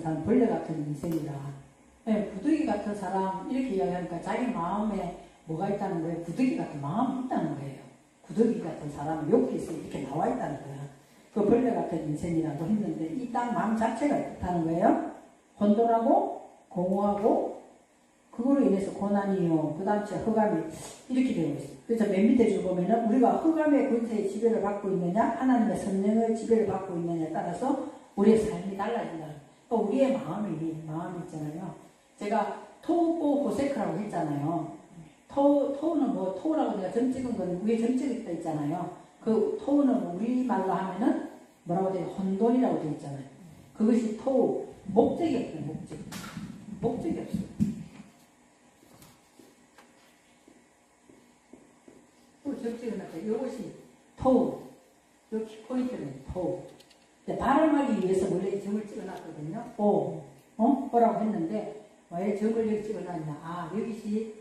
사람 벌레 같은 인생이라. 부득이 같은 사람 이렇게 이야기하니까 자기 마음에 뭐가 있다는 거예요? 부득이 같은 마음이 있다는 거예요. 부득이 같은 사람은 여기서 이렇게 나와 있다는 거예요. 그 벌레 같은 인생이라고 했는데 이 딱 마음 자체가 있다는 거예요. 혼돈하고 공허하고 그거로 인해서 고난이요. 그 다음 흑암이 이렇게 되고 있어요. 그래서 맨 밑에 줄 보면은 우리가 흑암의 권세의 지배를 받고 있느냐 하나님의 성령의 지배를 받고 있느냐에 따라서 우리의 삶이 달라진다. 또 우리의 마음이 있잖아요. 제가 토보 호세크라고 했잖아요. 토는 뭐 토라고 내가 점 찍은 거는 위에 점 찍을 때 있잖아요. 그 토는 우리말로 하면은 뭐라고 돼요? 혼돈이라고 되어 있잖아요. 그것이 토 목적이 없어요. 목적이 없어요. 또 점 찍어놨어요. 이것이 토. 여기 포인트는 토. 발음하기 위해서 원래 점을 찍어놨거든요. 뭐라고 했는데 왜 점을 여기 찍어놨냐? 아, 여기시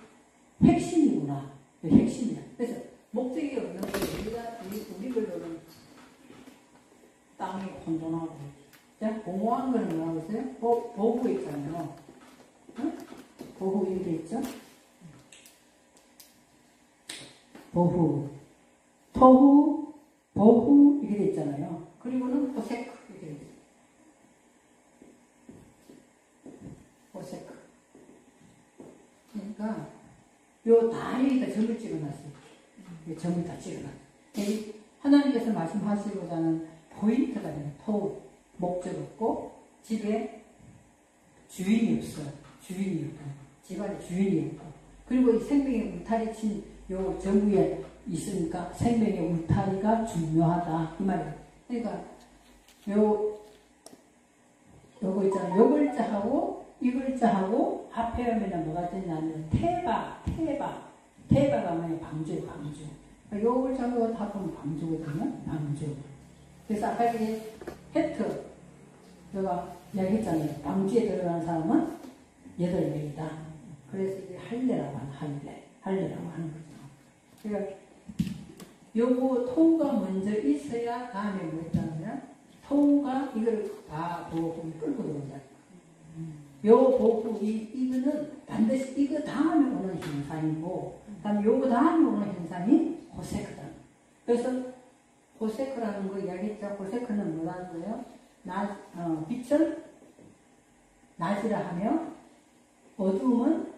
핵심이구나. 핵심이야. 그래서 목적이 없는 게 우리별로는 땅이 혼돈하고 공허한 거는 뭐라고 했어요? 보호 있잖아요. 응? 보호 이렇게 있죠? 보호, 토후, 보후 이렇게 있잖아요. 그리고는 호세크 이렇게 있어요. 호세크. 그러니까 요 다리에다 점을 찍어놨어요. 점을 다 찍어놨어요. 하나님께서 말씀하시고자 하는 포인트가 되는 토, 목적 없고 집에 주인이 없어요. 주인이 없고 집안에 주인이 없고 그리고 이 생명의 울타리 친 요 정부에 있으니까 생명의 울타리가 중요하다 이 말이에요. 그러니까 요거 있잖아요. 요 글자하고 이 글자하고 앞에 오면 뭐가 되냐면 태바가 뭐예요? 방주예요. 방주. 요 글자하고 다 보면 방주거든요. 방주. 그래서 아까 이제 헤트 제가 이야기했잖아요. 방주에 들어가는 사람은 8명이다. 그래서 이제 할례라고 하는 거죠. 그러니까 요거 토가 먼저 있어야 다음에 뭐 있다면 토가 이걸 다 보고 끌고 들어온다. 요 보고 이거는 반드시 이거 다음에 오는 현상이고 그다음에 요거 다음에 오는 현상이 호세크다. 그래서 호세크라는 거 이야기했죠. 호세크는 뭐라는 거예요? 빛을 낮이라 하며 어두움은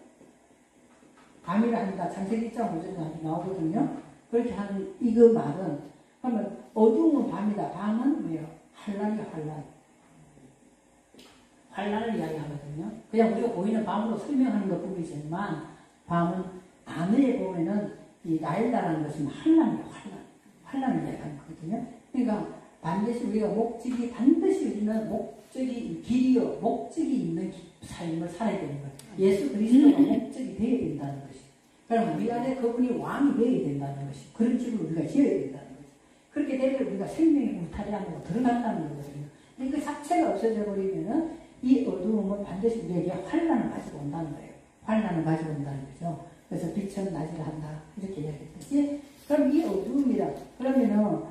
밤이라 하니까 창세기 1.5절에 나오거든요. 그렇게 하는 이거 말은 그러면 어두움은 밤이다. 밤은 뭐예요? 환란이야 환란. 환란을 이야기하거든요. 그냥 우리가 보이는 밤으로 설명하는 것 뿐이지만 밤은 단어에 보면은 이 나일다라는 것은 환란이야 환란을 이야기하는 거거든요. 그러니까 반드시 우리가 반드시 우리는 목적이 길이요 목적이 있는 삶을 살아야 되는 거예요. 예수 그리스도가 목적이 되어야 된다는 것이. 그럼 우리 안에 그분이 왕이 되어야 된다는 것이. 그런 집을 우리가 지어야 된다는 것이. 그렇게 되면 우리가 생명의 울타리 안으로 들어간다는 거거든요. 근데 그 자체가 없어져 버리면은 이 어두움은 반드시 우리에게 환란을 가지고 온다는 거예요. 환란을 가지고 온다는 거죠. 그래서 빛은 낮이라 한다. 이렇게 이야기했죠. 그럼 이 어두움이라 그러면은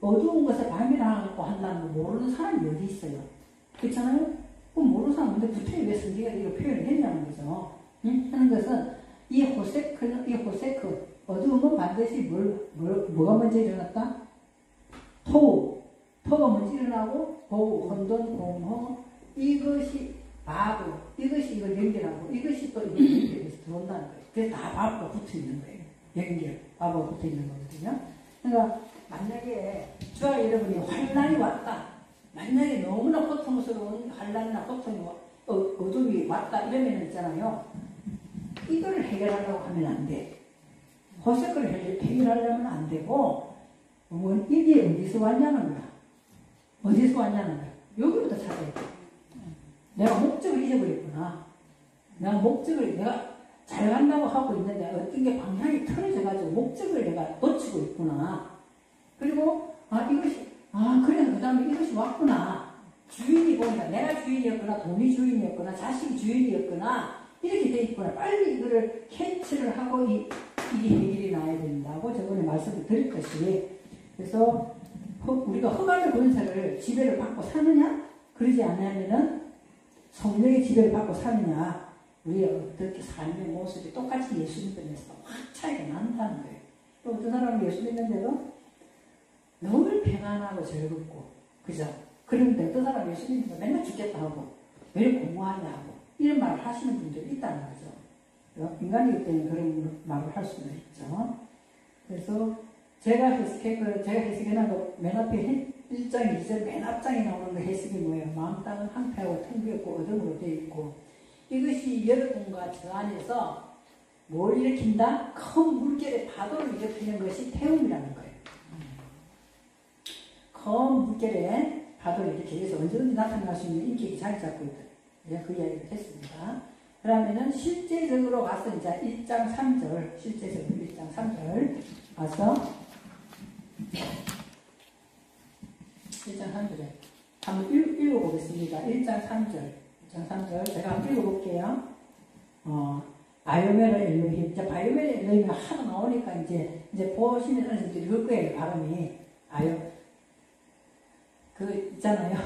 어두운 것을 밤이라고 한다는 거 모르는 사람이 어디 있어요? 그렇잖아요? 그럼 모르는 사람 근데 구태에 왜 성경에 이거 표현을 했냐는 거죠. 하는 것은 이 호세크 어두움은 반드시 뭐가 먼저 일어났다? 토가 먼저 일어나고 혼돈, 공허 이것이 바보 이것이 이걸 연결하고 이것이 또 이걸 연결해서 들어온다는 거예요. 그래서 다 바보가 붙어 있는 거예요. 연결 바보가 붙어 있는 거거든요. 그러니까 만약에 저와 여러분이 환란이 왔다. 만약에 너무나 고통스러운 환란이나 고통이 어둠이 왔다 이러면 있잖아요. 이걸 해결하려고 하면 안 돼. 호세크를 해결하려면 안 되고 이게 어디서 왔냐는 거야. 어디서 왔냐는 거야. 여기부터 찾아야 돼. 내가 목적을 잊어버렸구나. 내가 잘 간다고 하고 있는데 어떤 게 방향이 틀어져가지고 목적을 내가 놓치고 있구나. 그리고 그래서 그 다음에 이것이 왔구나. 주인이 보니까 내가 주인이었구나, 돈이 주인이었구나, 자식이 주인이었구나 이렇게 돼 있구나. 빨리 이거를 캐치를 하고 이게 해결이 나야 된다고 저번에 말씀을 드렸듯이. 그래서 우리가 흑암의 권세를 지배를 받고 사느냐? 그러지 않으면은 성령의 지배를 받고 사느냐, 우리의 어떻게 삶의 모습이 똑같이 예수 믿으면서 확 차이가 난다는 거예요. 또 어떤 사람은 예수 믿는데도 늘 평안하고 즐겁고, 그죠? 그런데 어떤 사람은 예수 믿는데 맨날 죽겠다 하고, 왜 이렇게 공허하냐 하고, 이런 말을 하시는 분들이 있다는 거죠. 인간이기 때문에 그런 말을 할 수는 있죠. 그래서 제가 해석해놓은 거 맨 앞에 1장 2절 맨 앞장에 나오는 거 해석이 뭐예요? 마음 땅은 황폐하고 텅비었고 어둠으로 되어 있고, 이것이 여러분과 저 안에서 뭘 일으킨다? 큰 물결의 파도를 일으키는 것이 태움이라는 거예요. 큰 물결의 파도를 일으키기 위해서 언제든지 나타날 수 있는 인격이 자리 잡고 있다. 그 이야기를 했습니다. 그러면은 실제적으로 와서 이제 1장 3절, 실제적으로 1장 3절 와서 1장 3절에 한번 읽어보겠습니다. 1장 3절 제가 한번 읽어볼게요. 바이오메르 엘로힘. 이제 바이오메르 엘로힘이 하도 나오니까 이제 보시면 어느 정도 읽을 거예요. 발음이. 있잖아요.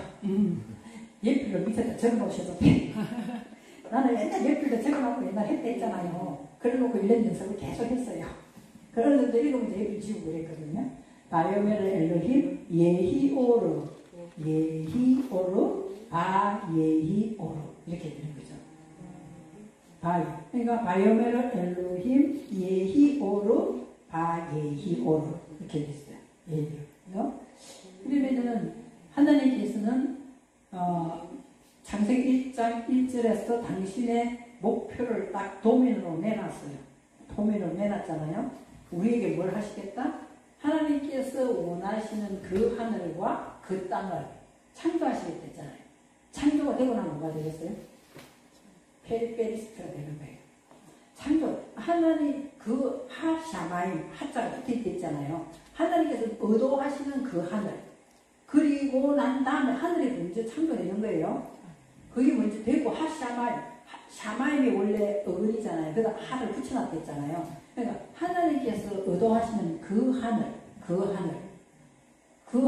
예필로 밑에다 적어놓으셔도 돼. 나는 옛날 예필로 적어놓고 옛날 했잖아요. 그래놓고 1년 연습을 계속 했어요. 그런 분들 읽으면 예필 지우고 그랬거든요. 바이오메르 엘로힘 예히오르 바예히오르 이렇게 되는 거죠. 그러니까 바이오메르 엘로힘 예히오르 바예히오르 이렇게 됐어요. 예히오르. 그러면은 하나님께서는 창세기 1장 1절에서 당신의 목표를 딱 도면으로 내놨어요. 도면으로 내놨잖아요. 우리에게 뭘 하시겠다? 하나님께서 원하시는 그 하늘과 그 땅을 창조하시겠다 했잖아요. 창조가 되고 나면 뭐가 되겠어요? 페리페리스트가 되는 거예요. 창조. 하나님 그 하샤마임, 하자가 붙어 있잖아요. 하나님께서 의도하시는 그 하늘. 그리고 난 다음에 하늘이 먼저 창조되는 거예요. 그게 먼저 되고 하샤마임. 샤마임이 원래 어근이잖아요. 그래서 하를 붙여놨댔잖아요. 그러니까 하나님께서 의도하시는 그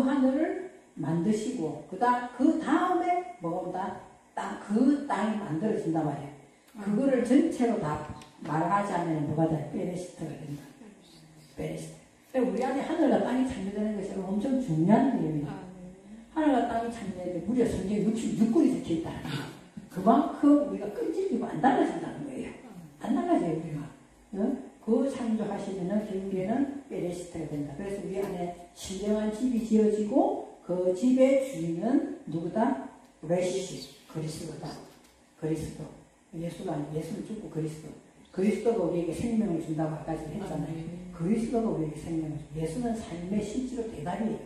하늘을 만드시고 그 다음에 뭐가 온다? 그 땅이 만들어진단 말이에요. 그거를 전체로 다 말하자면 뭐가 돼? 베레시트가 된다. 베레시트. 우리 안에 하늘과 땅이 창조되는 것이 엄청 중요한 내용이에요. 하늘과 땅이 창조되는데 무려 성경에 66권이 적혀있다. 그만큼 우리가 끈질기고 안 달라진다는 거예요. 안 달라져요, 우리가. 그 창조하시면은 결국에는 베레시트가 된다. 그래서 우리 안에 신령한 집이 지어지고 그 집의 주인은 누구다? 레시, 그리스도다. 그리스도. 예수가 아니고 예수는 죽고 그리스도가 우리에게 생명을 준다고 아까 했잖아요. 그리스도가 우리에게 생명을 준다. 예수는 삶의 실제로 대답이에요.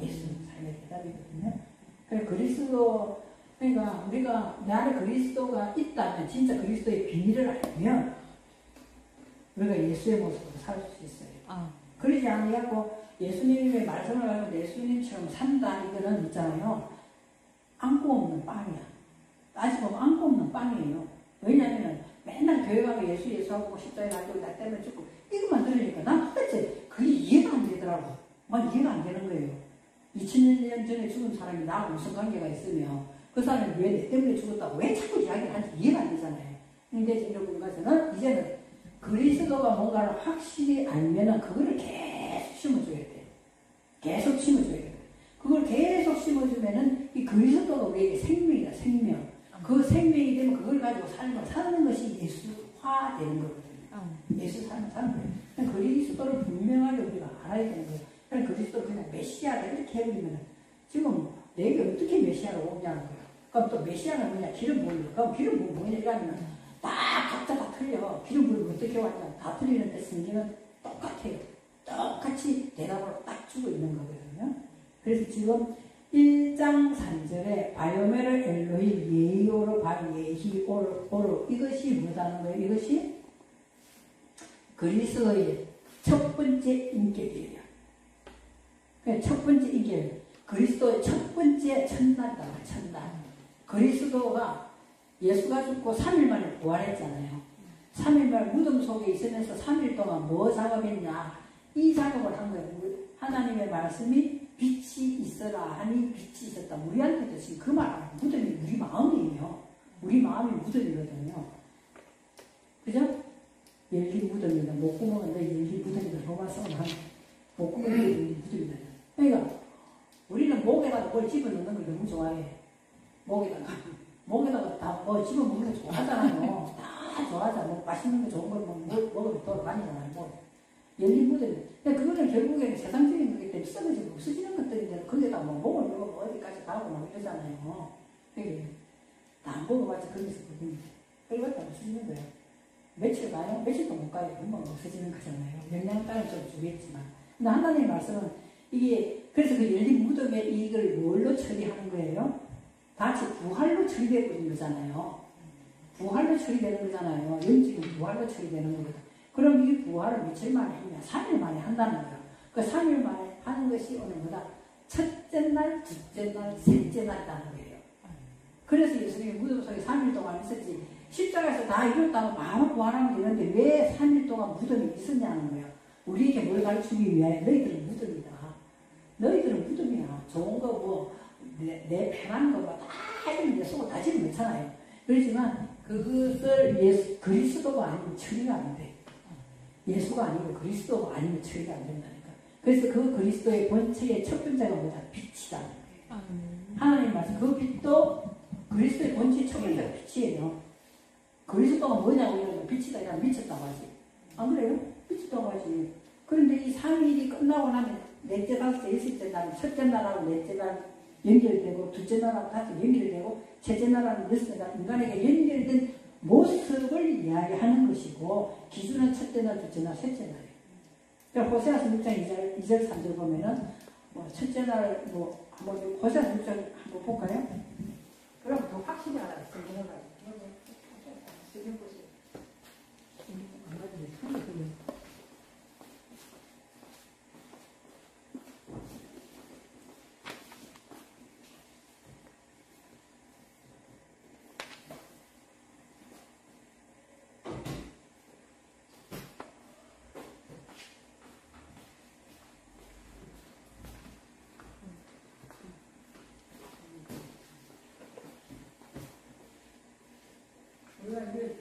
예수는 삶의 대답이거든요. 그래서 그러니까 우리가 내 안에 그리스도가 있다면, 진짜 그리스도의 비밀을 알면 우리가 예수의 모습으로 살 수 있어요. 그러지 않고 예수님의 말씀을 알고 예수님처럼 산다, 이거는 있잖아요. 안고 없는 빵이야. 따지고 보면 안고 없는 빵이에요. 왜냐하면 맨날 교회 가면 예수하고 십자가에 달리고 나 때문에 죽고 이것만 들으니까 난 도대체 그게 이해가 안 되더라고. 막 이해가 안 되는 거예요. 2000년 전에 죽은 사람이 나하고 무슨 관계가 있으며 그 사람이 왜 내 때문에 죽었다고 왜 자꾸 이야기를 하는지 이해가 안 되잖아요. 근데 여러분 가서는 이제는 그리스도가 뭔가를 확실히 알면은 그거를 계속 심어줘야 돼. 계속 심어줘야 돼. 그걸 계속 심어주면은 이 그리스도가 우리에게 생명이다, 생명. 그 생명이 되면 그걸 가지고 사는 것이 예수화 되는 거거든요. 예수 사는 거예요. 그리스도를 분명하게 우리가 알아야 되는 거예요. 그냥 그리스도를 그냥 메시아다 이렇게 해버리면 지금 내게 어떻게 메시아로 오냐는 거예요. 그럼 또 메시아는 뭐냐? 기름 부으려. 그럼 기름 부으면 뭐냐? 이러면 딱 각자 다 틀려. 기름 부으면 어떻게 왔냐? 다 틀리는데 성경은 똑같아요. 똑같이 대답을 딱 주고 있는 거거든요. 그래서 지금 1장 3절에 바이오메르 엘로힘 예히오르 바예히오르 이것이 뭐다는 거예요? 이것이 그리스도의 첫 번째 인격이에요. 첫 번째 인격, 그리스도의 첫 번째 첫날이다. 첫날. 그리스도가 예수가 죽고 3일 만에 부활했잖아요. 3일 만에 무덤 속에 있으면서 3일 동안 뭐 작업했냐? 이 작업을 한 거예요. 하나님의 말씀이 빛이 있어라 하니 빛이 있었다. 우리한테도 지금 그 말, 무덤이 우리 마음이에요. 우리 마음이 무덤이거든요. 그죠? 열린 무덤이다. 목구멍은 내 열린 무덤이다. 로마서는 한 목구멍이 열린 무덤이다. 그러니까 우리는 목에다가 뭘 집어넣는 걸 너무 좋아해. 목에다가 다 뭐 집어먹는 거 좋아하잖아요. 다 좋아하잖아. 뭐 맛있는 거 좋은 걸 먹으면 돌아다니잖아요. 뭐. 열린 무덤이. 근데 그거는 결국에는 세상적인 거기 때문에 썩어지고 없어지는 것들인데 거기다 뭐 목을 먹으면 어디까지 가고 막 이러잖아요. 그게 다 안 먹어봤자 거기서 그건 끓여봤다 없어지는 거예요. 며칠 가요? 며칠도 못 가요. 금방 없어지는 거잖아요. 영양 따라 좀 주겠지만. 근데 하나님의 말씀은 이게 그래서 그 열린 무덤에 이걸 뭘로 처리하는 거예요? 같이 부활로 처리되는 거잖아요. 부활로 처리되는 거잖아요. 영적인 부활로 처리되는 거거든. 그럼 이 부활을 며칠 만에 했냐? 3일 만에 한다는 거예요. 그 3일 만에 하는 것이 오늘 뭐다? 첫째 날, 둘째 날, 셋째 날이라는 거예요. 그래서 예수님이 무덤 속에 3일 동안 있었지. 십자가에서 다 이뤘다고 바로 부활하면 되는데 왜 3일 동안 무덤이 있었냐는 거예요. 우리에게 뭘 가르치기 위하여 너희들은 무덤이다. 너희들은 무덤이야. 좋은 거 뭐, 내 편한 거 뭐 다 해주는데 속을 다지는 않잖아요. 그렇지만 그것을 그리스도가 아니면 처리가 안 돼. 예수가 아니고 그리스도가 아니면 처리가 안 된다니까. 그래서 그 그리스도의 본체의 첫 번째가 뭐다? 빛이다. 하나님 말씀 그 빛도 그리스도의 본체의 첫 번째가 빛이에요. 그리스도가 뭐냐고 이러면 빛이다 이러면 미쳤다고 하지. 안 그래요? 미쳤다고 하지. 그런데 이 3일이 끝나고 나면 넷째, 다섯째, 여섯째 날, 첫째 날하고 넷째 날 연결되고 둘째 날하고 다섯째 연결되고 셋째 날하고 여섯째 날 인간에게 연결된 모습을 이야기하는 것이고 기준은 첫째 날, 둘째 날, 셋째 날이에요. 그러니까 호세아서 6장 2절, 3절 보면은 뭐 첫째 날 뭐 한번 호세아서 6장 한번 볼까요? 그럼 더 확실히 알아요. 성경을 가지고. 성경 보세요. 안 가지고 우리가 이제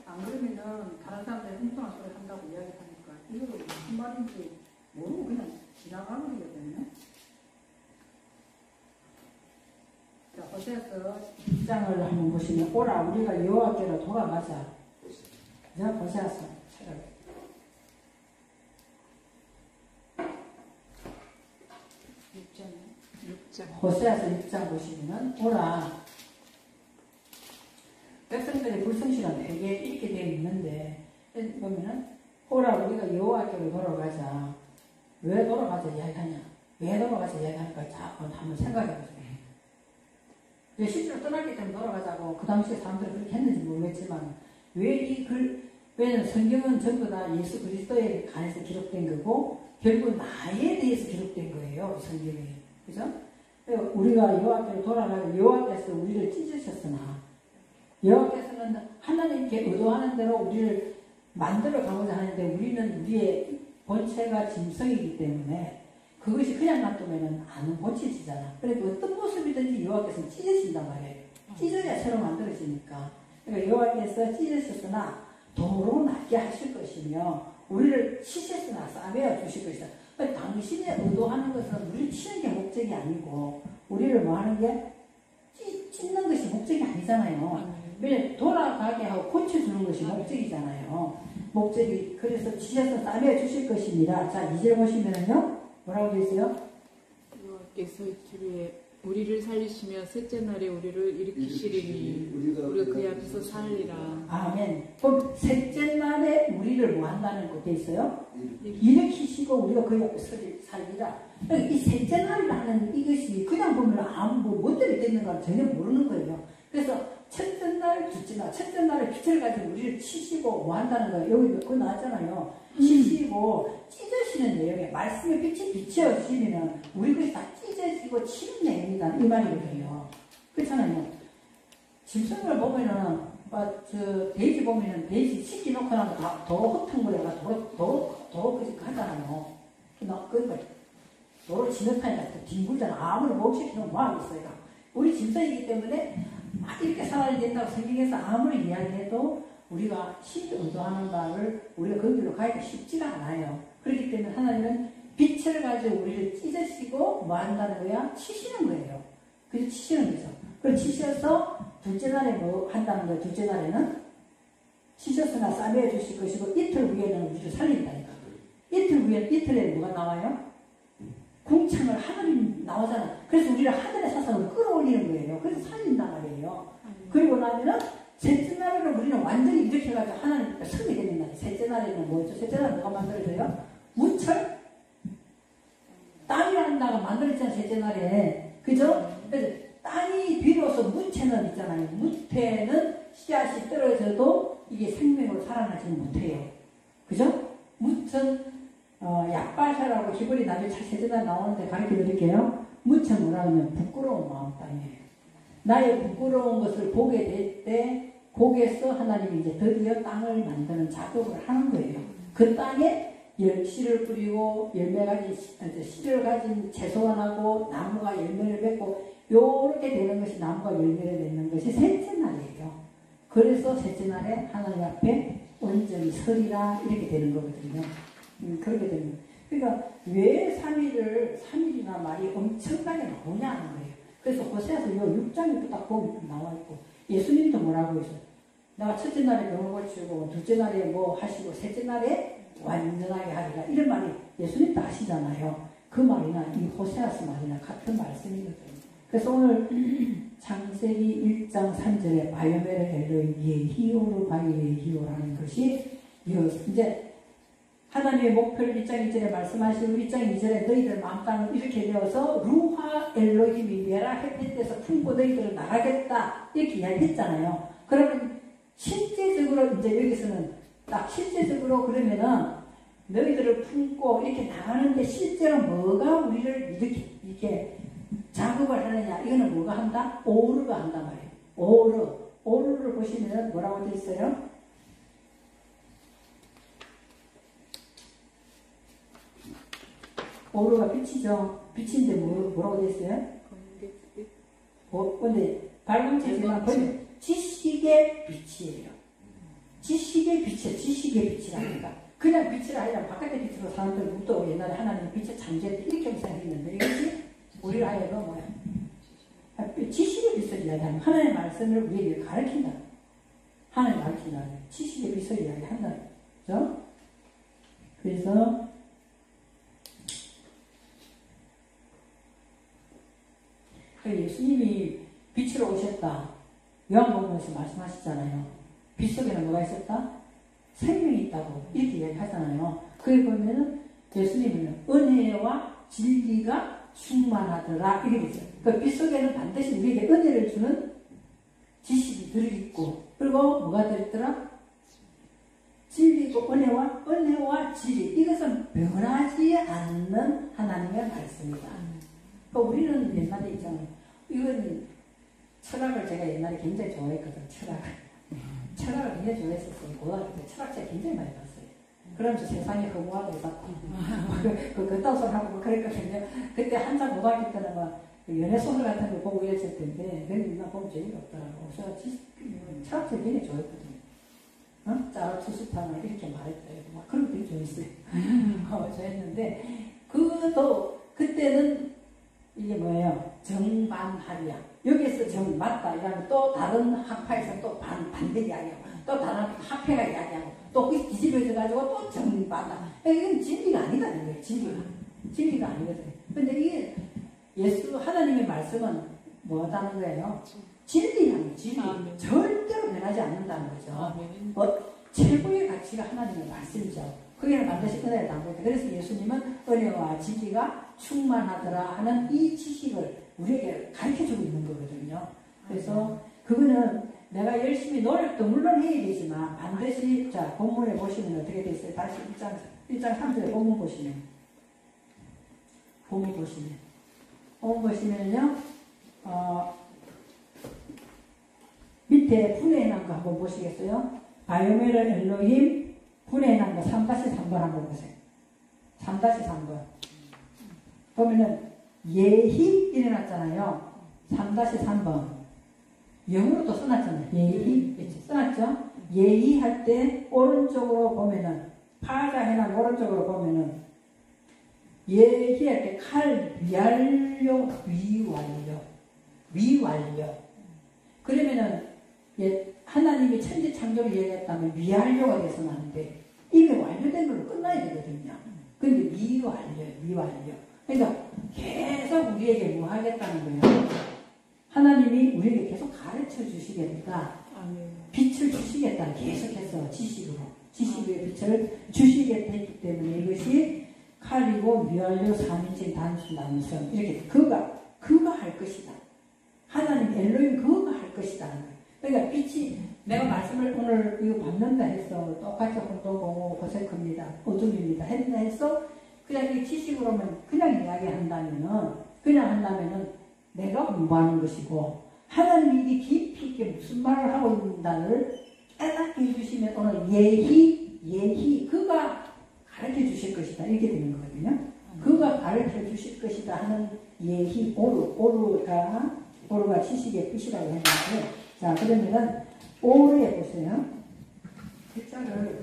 안 그러면은 다른 사람들이 엉뚱한 소리 한다고 이야기하니까 이거 무슨 말인지 모르고 그냥 지나가버리거든요. 자, 호세아서 1장을 한번 보시면 오라 우리가 여호와께로 돌아가자. 자, 호세아서 찾아볼게요. 6장. 호세아서 6장 보시면은 오라 백성들의 불성실한 회개에 이렇게 되어 있는데 보면은 오라 우리가 여호와께로 돌아가자. 왜 돌아가자 이야기하냐? 왜 돌아가자 이야기하니까 자 한번 생각해 보세요. 실제로 떠났기 때문에 돌아가자고 그 당시에 사람들이 그렇게 했는지 모르겠지만 왜냐면 성경은 전부 다 예수 그리스도에 관해서 기록된 거고 결국 나에 대해서 기록된 거예요. 성경이. 그죠? 우리가 여호와께로 돌아가자. 여호와께서 우리를 찢으셨으나 여호와께서는 하나님께 의도하는 대로 우리를 만들어 가고자 하는데 우리는 우리의 본체가 짐승이기 때문에 그것이 그냥 놔두면 안 고쳐지잖아. 그래도 어떤 모습이든지 여호와께서는 찢으신단 말이에요. 찢어야 새로 만들어지니까. 그러니까 여호와께서 찢으셨으나 도로 낫게 하실 것이며 우리를 치셨으나 싸매어 주실 것이다. 그러니까 당신이 의도하는 것은 우리를 치는 게 목적이 아니고 우리를 뭐 하는 게 찢는 것이 목적이 아니잖아요. 왜냐면 돌아가게 하고 고쳐주는 것이 목적이잖아요. 목적이 그래서 치셔서 싸매어 주실 것입니다. 자 2절 보시면은요 뭐라고 되어 있어요? 여호와께서 주의 우리를 살리시며 셋째 날에 우리를 일으키시리니 우리가 그의 앞에서 살리라. 아멘. 그럼 셋째 날에 우리를 뭐 한다는 거 돼 있어요? 일으키시고 우리가 그의 앞에서 살리라. 이 셋째 날이라는 이것이 그냥 보면 아무 뭐 때문에 됐는가 전혀 모르는 거예요. 그래서 첫째 날, 둘째 날, 첫째 날에 빛을 가지고 우리를 치시고 뭐 한다는 거예요. 여기 그거 나왔잖아요. 치시고 찢으시는 내용에 말씀의 빛이 비춰지면 우리 것이 다 찢어지고 치는 내용이다 이 말이거든요. 그렇잖아요. 짐승을 보면은 돼지 보면은 돼지 치기 놓고 나면 다 더 허퉁거려가 더 그지 하잖아요. 그러니까 도로 진흙하니까 뒹굴잖아. 아무리 목시키면 뭐 하겠어요. 우리 짐승이기 때문에 이렇게 살아야 된다고 성경에서 아무리 이야기해도 우리가 신이 의도하는 바를 우리가 거기로 가기가 쉽지가 않아요. 그렇기 때문에 하나님은 빛을 가지고 우리를 찢으시고 뭐 한다는 거야? 치시는 거예요. 그래서 치시는 거죠. 그걸 치셔서 둘째 날에 뭐 한다는 거예요. 둘째 날에는 치셨으나 싸매어 주실 것이고 이틀 후에는 우리를 살린다니까. 이틀에 뭐가 나와요? 궁창을 하늘이 나오잖아. 그래서 우리를 하늘의 사상으로 끌어올리는 거예요. 그래서 살린단 말이에요. 그리고 나면은 셋째 날에는 우리는 완전히 일으켜가지고 하나님 승리가 된다. 셋째 날에는 뭐죠? 셋째 날은 뭐가 만들어져요? 무철? 땅이라는 나가 만들어지잖아, 셋째 날에. 그죠? 그래서 땅이 비로소 무채는 있잖아요. 무태는 씨앗이 떨어져도 이게 생명으로 살아나지 못해요. 그죠? 무천, 약발사라고 기본이 나중에 셋째 날 나오는데 가르쳐 드릴게요. 무천 뭐라 하면 부끄러운 마음 땅이에요. 나의 부끄러운 것을 보게 될 때, 거기에서 하나님이 이제 드디어 땅을 만드는 작업을 하는 거예요. 그 땅에 씨를 뿌리고 씨를 가진 채소가 나고 나무가 열매를 맺고 요렇게 되는 것이 나무가 열매를 맺는 것이 셋째 날이에요. 그래서 셋째 날에 하나님 앞에 온전히 서리라 이렇게 되는 거거든요. 그렇게 됩니다. 그러니까 왜 3일이나 말이 엄청나게 나오냐는 거예요. 그래서 호세아서 요 6장에 딱 보면 나와 있고 예수님도 뭐라고 했어요? 내가 첫째 날에 병을 고치고 둘째 날에 뭐 하시고 셋째 날에 완전하게 하리라 이런 말이 예수님도 하시잖아요. 그 말이나 이 호세아서 말이나 같은 말씀이거든요. 그래서 오늘 창세기 1장 3절에 바요메르 엘로임 예히오르 바이예히오라는 것이 이제 하나님의 목표를 1장 2절에 말씀하시고 1장 2절에 너희들 마음 땅을 이렇게 되어서 루하 엘로힘이 메라 햇빛에서 품고 너희들을 나가겠다 이렇게 이야기했잖아요. 그러면 실제적으로 이제 여기서는 딱 실제적으로 그러면은 너희들을 품고 이렇게 나가는데 실제로 뭐가 우리를 이렇게 작업을 하느냐 이거는 뭐가 한다? 오르가 한단 말이에요. 오르를 보시면 뭐라고 되어 있어요? 오르가 빛이죠. 빛인데 뭐라고 되어 있어요? 근데 밝은색이나 지식의 빛이에요. 지식의 빛이라니까. 그냥 빛이 아니라 바깥의 빛으로 사람들은 또 옛날에 하나님 빛의 창조했다 이렇게 생각했는데 이것이 우리를 하여금 뭐야? 지식의 빛을 이야기하는 하나님의 말씀을 우리에게 가르친다. 하나님 가르친다. 지식의 빛을 이야기한다. 그죠? 그래서 예수님이 빛으로 오셨다. 요한복음에서 말씀하시잖아요. 빛 속에는 뭐가 있었다? 생명이 있다고 이렇게 이야기하잖아요. 그게 보면은 예수님은 은혜와 진리가 충만하더라 이렇게 되죠. 그 빛 속에는 반드시 우리에게 은혜를 주는 지식이 들어있고 그리고 뭐가 들어있더라? 진리고 은혜와 진리 이것은 변하지 않는 하나님의 말씀이다. 그러니까 우리는 옛날에 있잖아요. 이건 철학을 제가 옛날에 굉장히 좋아했거든. 철학을 굉장히 좋아했었어요. 고등학교 때 철학책 굉장히 많이 봤어요. 그러면서 세상이 허무하고 해갖고 그딴 소리 하고 그랬거든요. 그때 한참 고등학교 때는 막 연애소설 같은 거 보고 이랬을 텐데 나 보면 재미가 없더라고. 그래서 철학책 굉장히 좋아했거든요. 자라투스탄을 이렇게 말했어요. 막 그런 거 되게 좋아했어요. 좋아했는데 그때는 이게 뭐예요? 정반합이야. 여기에서 정 맞다 이러면 또 다른 학파에서 또 반대 이야기하고 또 다른 학회가 이야기하고 또 그 뒤집어져 가지고 또 정반다. 이건 진리가 아니다는 거예요. 진리가 아니거든요. 근데 이게 하나님의 말씀은 뭐라는 거예요? 진리라는 진리. 절대로 변하지 않는다는 거죠. 최고의 가치가 하나님의 말씀이죠. 그게는 반드시 은혜를 담보다. 그래서 예수님은 은혜와 진리가 충만하더라 하는 이 지식을 우리에게 가르쳐주고 있는 거거든요. 그래서 그거는 내가 열심히 노력도 물론 해야 되지만 반드시 자 본문에 보시면 어떻게 돼 있어요? 다시 1장 3절에 본문 보시면요 밑에 분해난 거 한번 보시겠어요? 바요메르 엘로힘 분해난 거 3-3번 한번 보세요. 3-3번 보면은 예히 일어났잖아요. 3-3번 영어로도 써놨잖아요. 예희. 써놨죠? 예희 할 때 오른쪽으로 보면은, 파자 해놓은 오른쪽으로 보면은, 예희 할 때 칼, 위완료, 위완료. 그러면은, 하나님이 천지 창조를 얘기했다면 위완료가 돼서는 안 돼. 이미 완료된 걸로 끝나야 되거든요. 근데 미완료. 그러니까 계속 우리에게 뭐 하겠다는 거예요? 하나님이 우리에게 계속 가르쳐 주시겠다. 빛을 주시겠다. 계속해서 지식의 빛을 주시겠다 했기 때문에 이것이 칼이고 미완료 3인칭 단수 남성 이렇게 그가 할 것이다. 하나님 엘로힘 그가 할 것이다. 그러니까 빛이 내가 말씀을 오늘 이거 받는다 해서 똑같이 혼돈공허 고세크입니다. 어둠입니다. 했나 해서 그냥 이 지식으로만 그냥 한다면은 내가 공부하는 것이고 하나님이 이게 깊이 있게 무슨 말을 하고 있는가를 깨닫게 해주시면 오늘 예희 그가 가르쳐 주실 것이다 이렇게 되는 거거든요. 그가 가르쳐 주실 것이다 하는 예희 오르가 지식의 빛이라고 했는데 자 그러면은 오르에 보세요. 글자를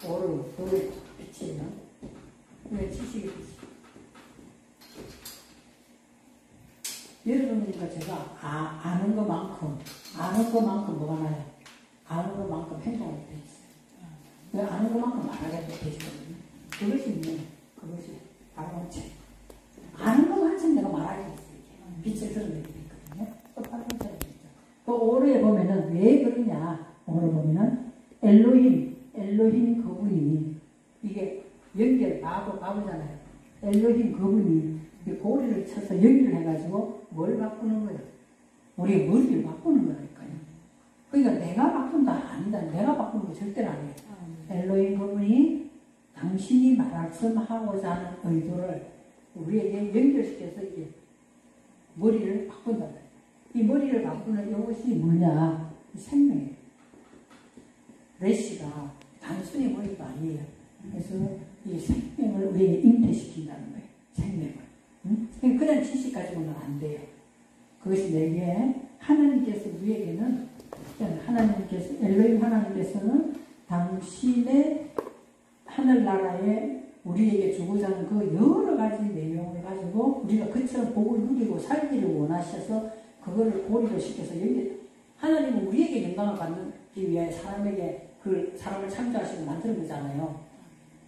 오르 빛이 있나? 왜 지식의 빛이? 여러분이니까 제가 아는 것만큼 뭐가 나요? 아는 것만큼 행동을 돼 있어요. 왜 아는 것만큼 말하게 돼 있거든요. 그것이 바로 책. 아는 것만큼 내가 말하게 돼 있어요. 빛을 드러내게 돼 있거든요. 똑같은 책이 있죠. 그 오르에 보면은 왜 그러냐? 오르 보면은 엘로힘 그분이 이게 연결 바보잖아요. 엘로힘 그분이 고리를 쳐서 연결을 해가지고 뭘 바꾸는 거예요? 우리의 머리를 바꾸는 거니까요. 그러니까 내가 바꾼다 아니다. 내가 바꾸는 거 절대로 아니에요. 엘로힘 그분이 당신이 말씀하고자 하는 의도를 우리에게 연결시켜서 이게 머리를 바꾼다. 이 머리를 바꾸는 이것이 뭐냐? 생명이에요. 레시가 단순히 머리가 아니에요. 그래서 이 생명을 우리에게 잉태시킨다는 거예요. 생명을. 그냥 지식 가지고는 안 돼요. 그것이 내게 하나님께서 우리에게는 엘로힘 하나님께서는 당신의 하늘나라에 우리에게 주고자 하는 그 여러 가지 내용을 가지고 우리가 그처럼 복을 누리고 살기를 원하셔서 그거를 고리로 시켜서 하나님은 우리에게 영광을 받기 위해 사람을 창조하시고 만드는 거잖아요.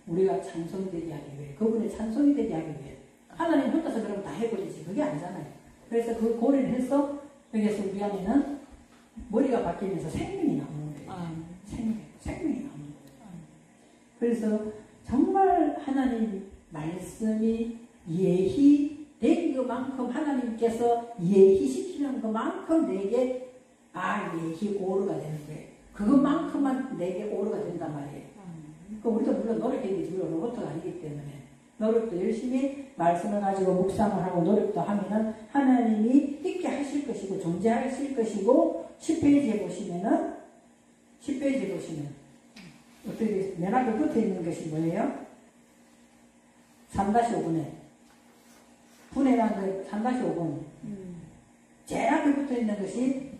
우리가 찬송이 되게 하기 위해 그분의 찬송이 되게 하기 위해 하나님 혼자서 그러면 다 해버리지 그게 아니잖아요. 그래서 그 고리를 해서 여기서 우리 안에는 머리가 바뀌면서 생명이 나오는 거예요. 생명이 나오는 거예요. 그래서 정말 하나님 말씀이 예희된 그만큼 하나님께서 예희시키는 그만큼 내게 예희 오르가 되는 거예요. 그것만큼만 내게 오르가 된단 말이에요. 우리도 물론 노력해야 되지 우리가 로봇가 아니기 때문에 노력도 열심히 말씀을 가지고 묵상을 하고 노력도 하면은 하나님이 있게 하실 것이고 존재하실 것이고 10페이지에 보시면 어떻게 맨 앞에 붙어 있는 것이 뭐예요? 3-5분에 분해라는 3-5분 제일 앞에 붙어 있는 것이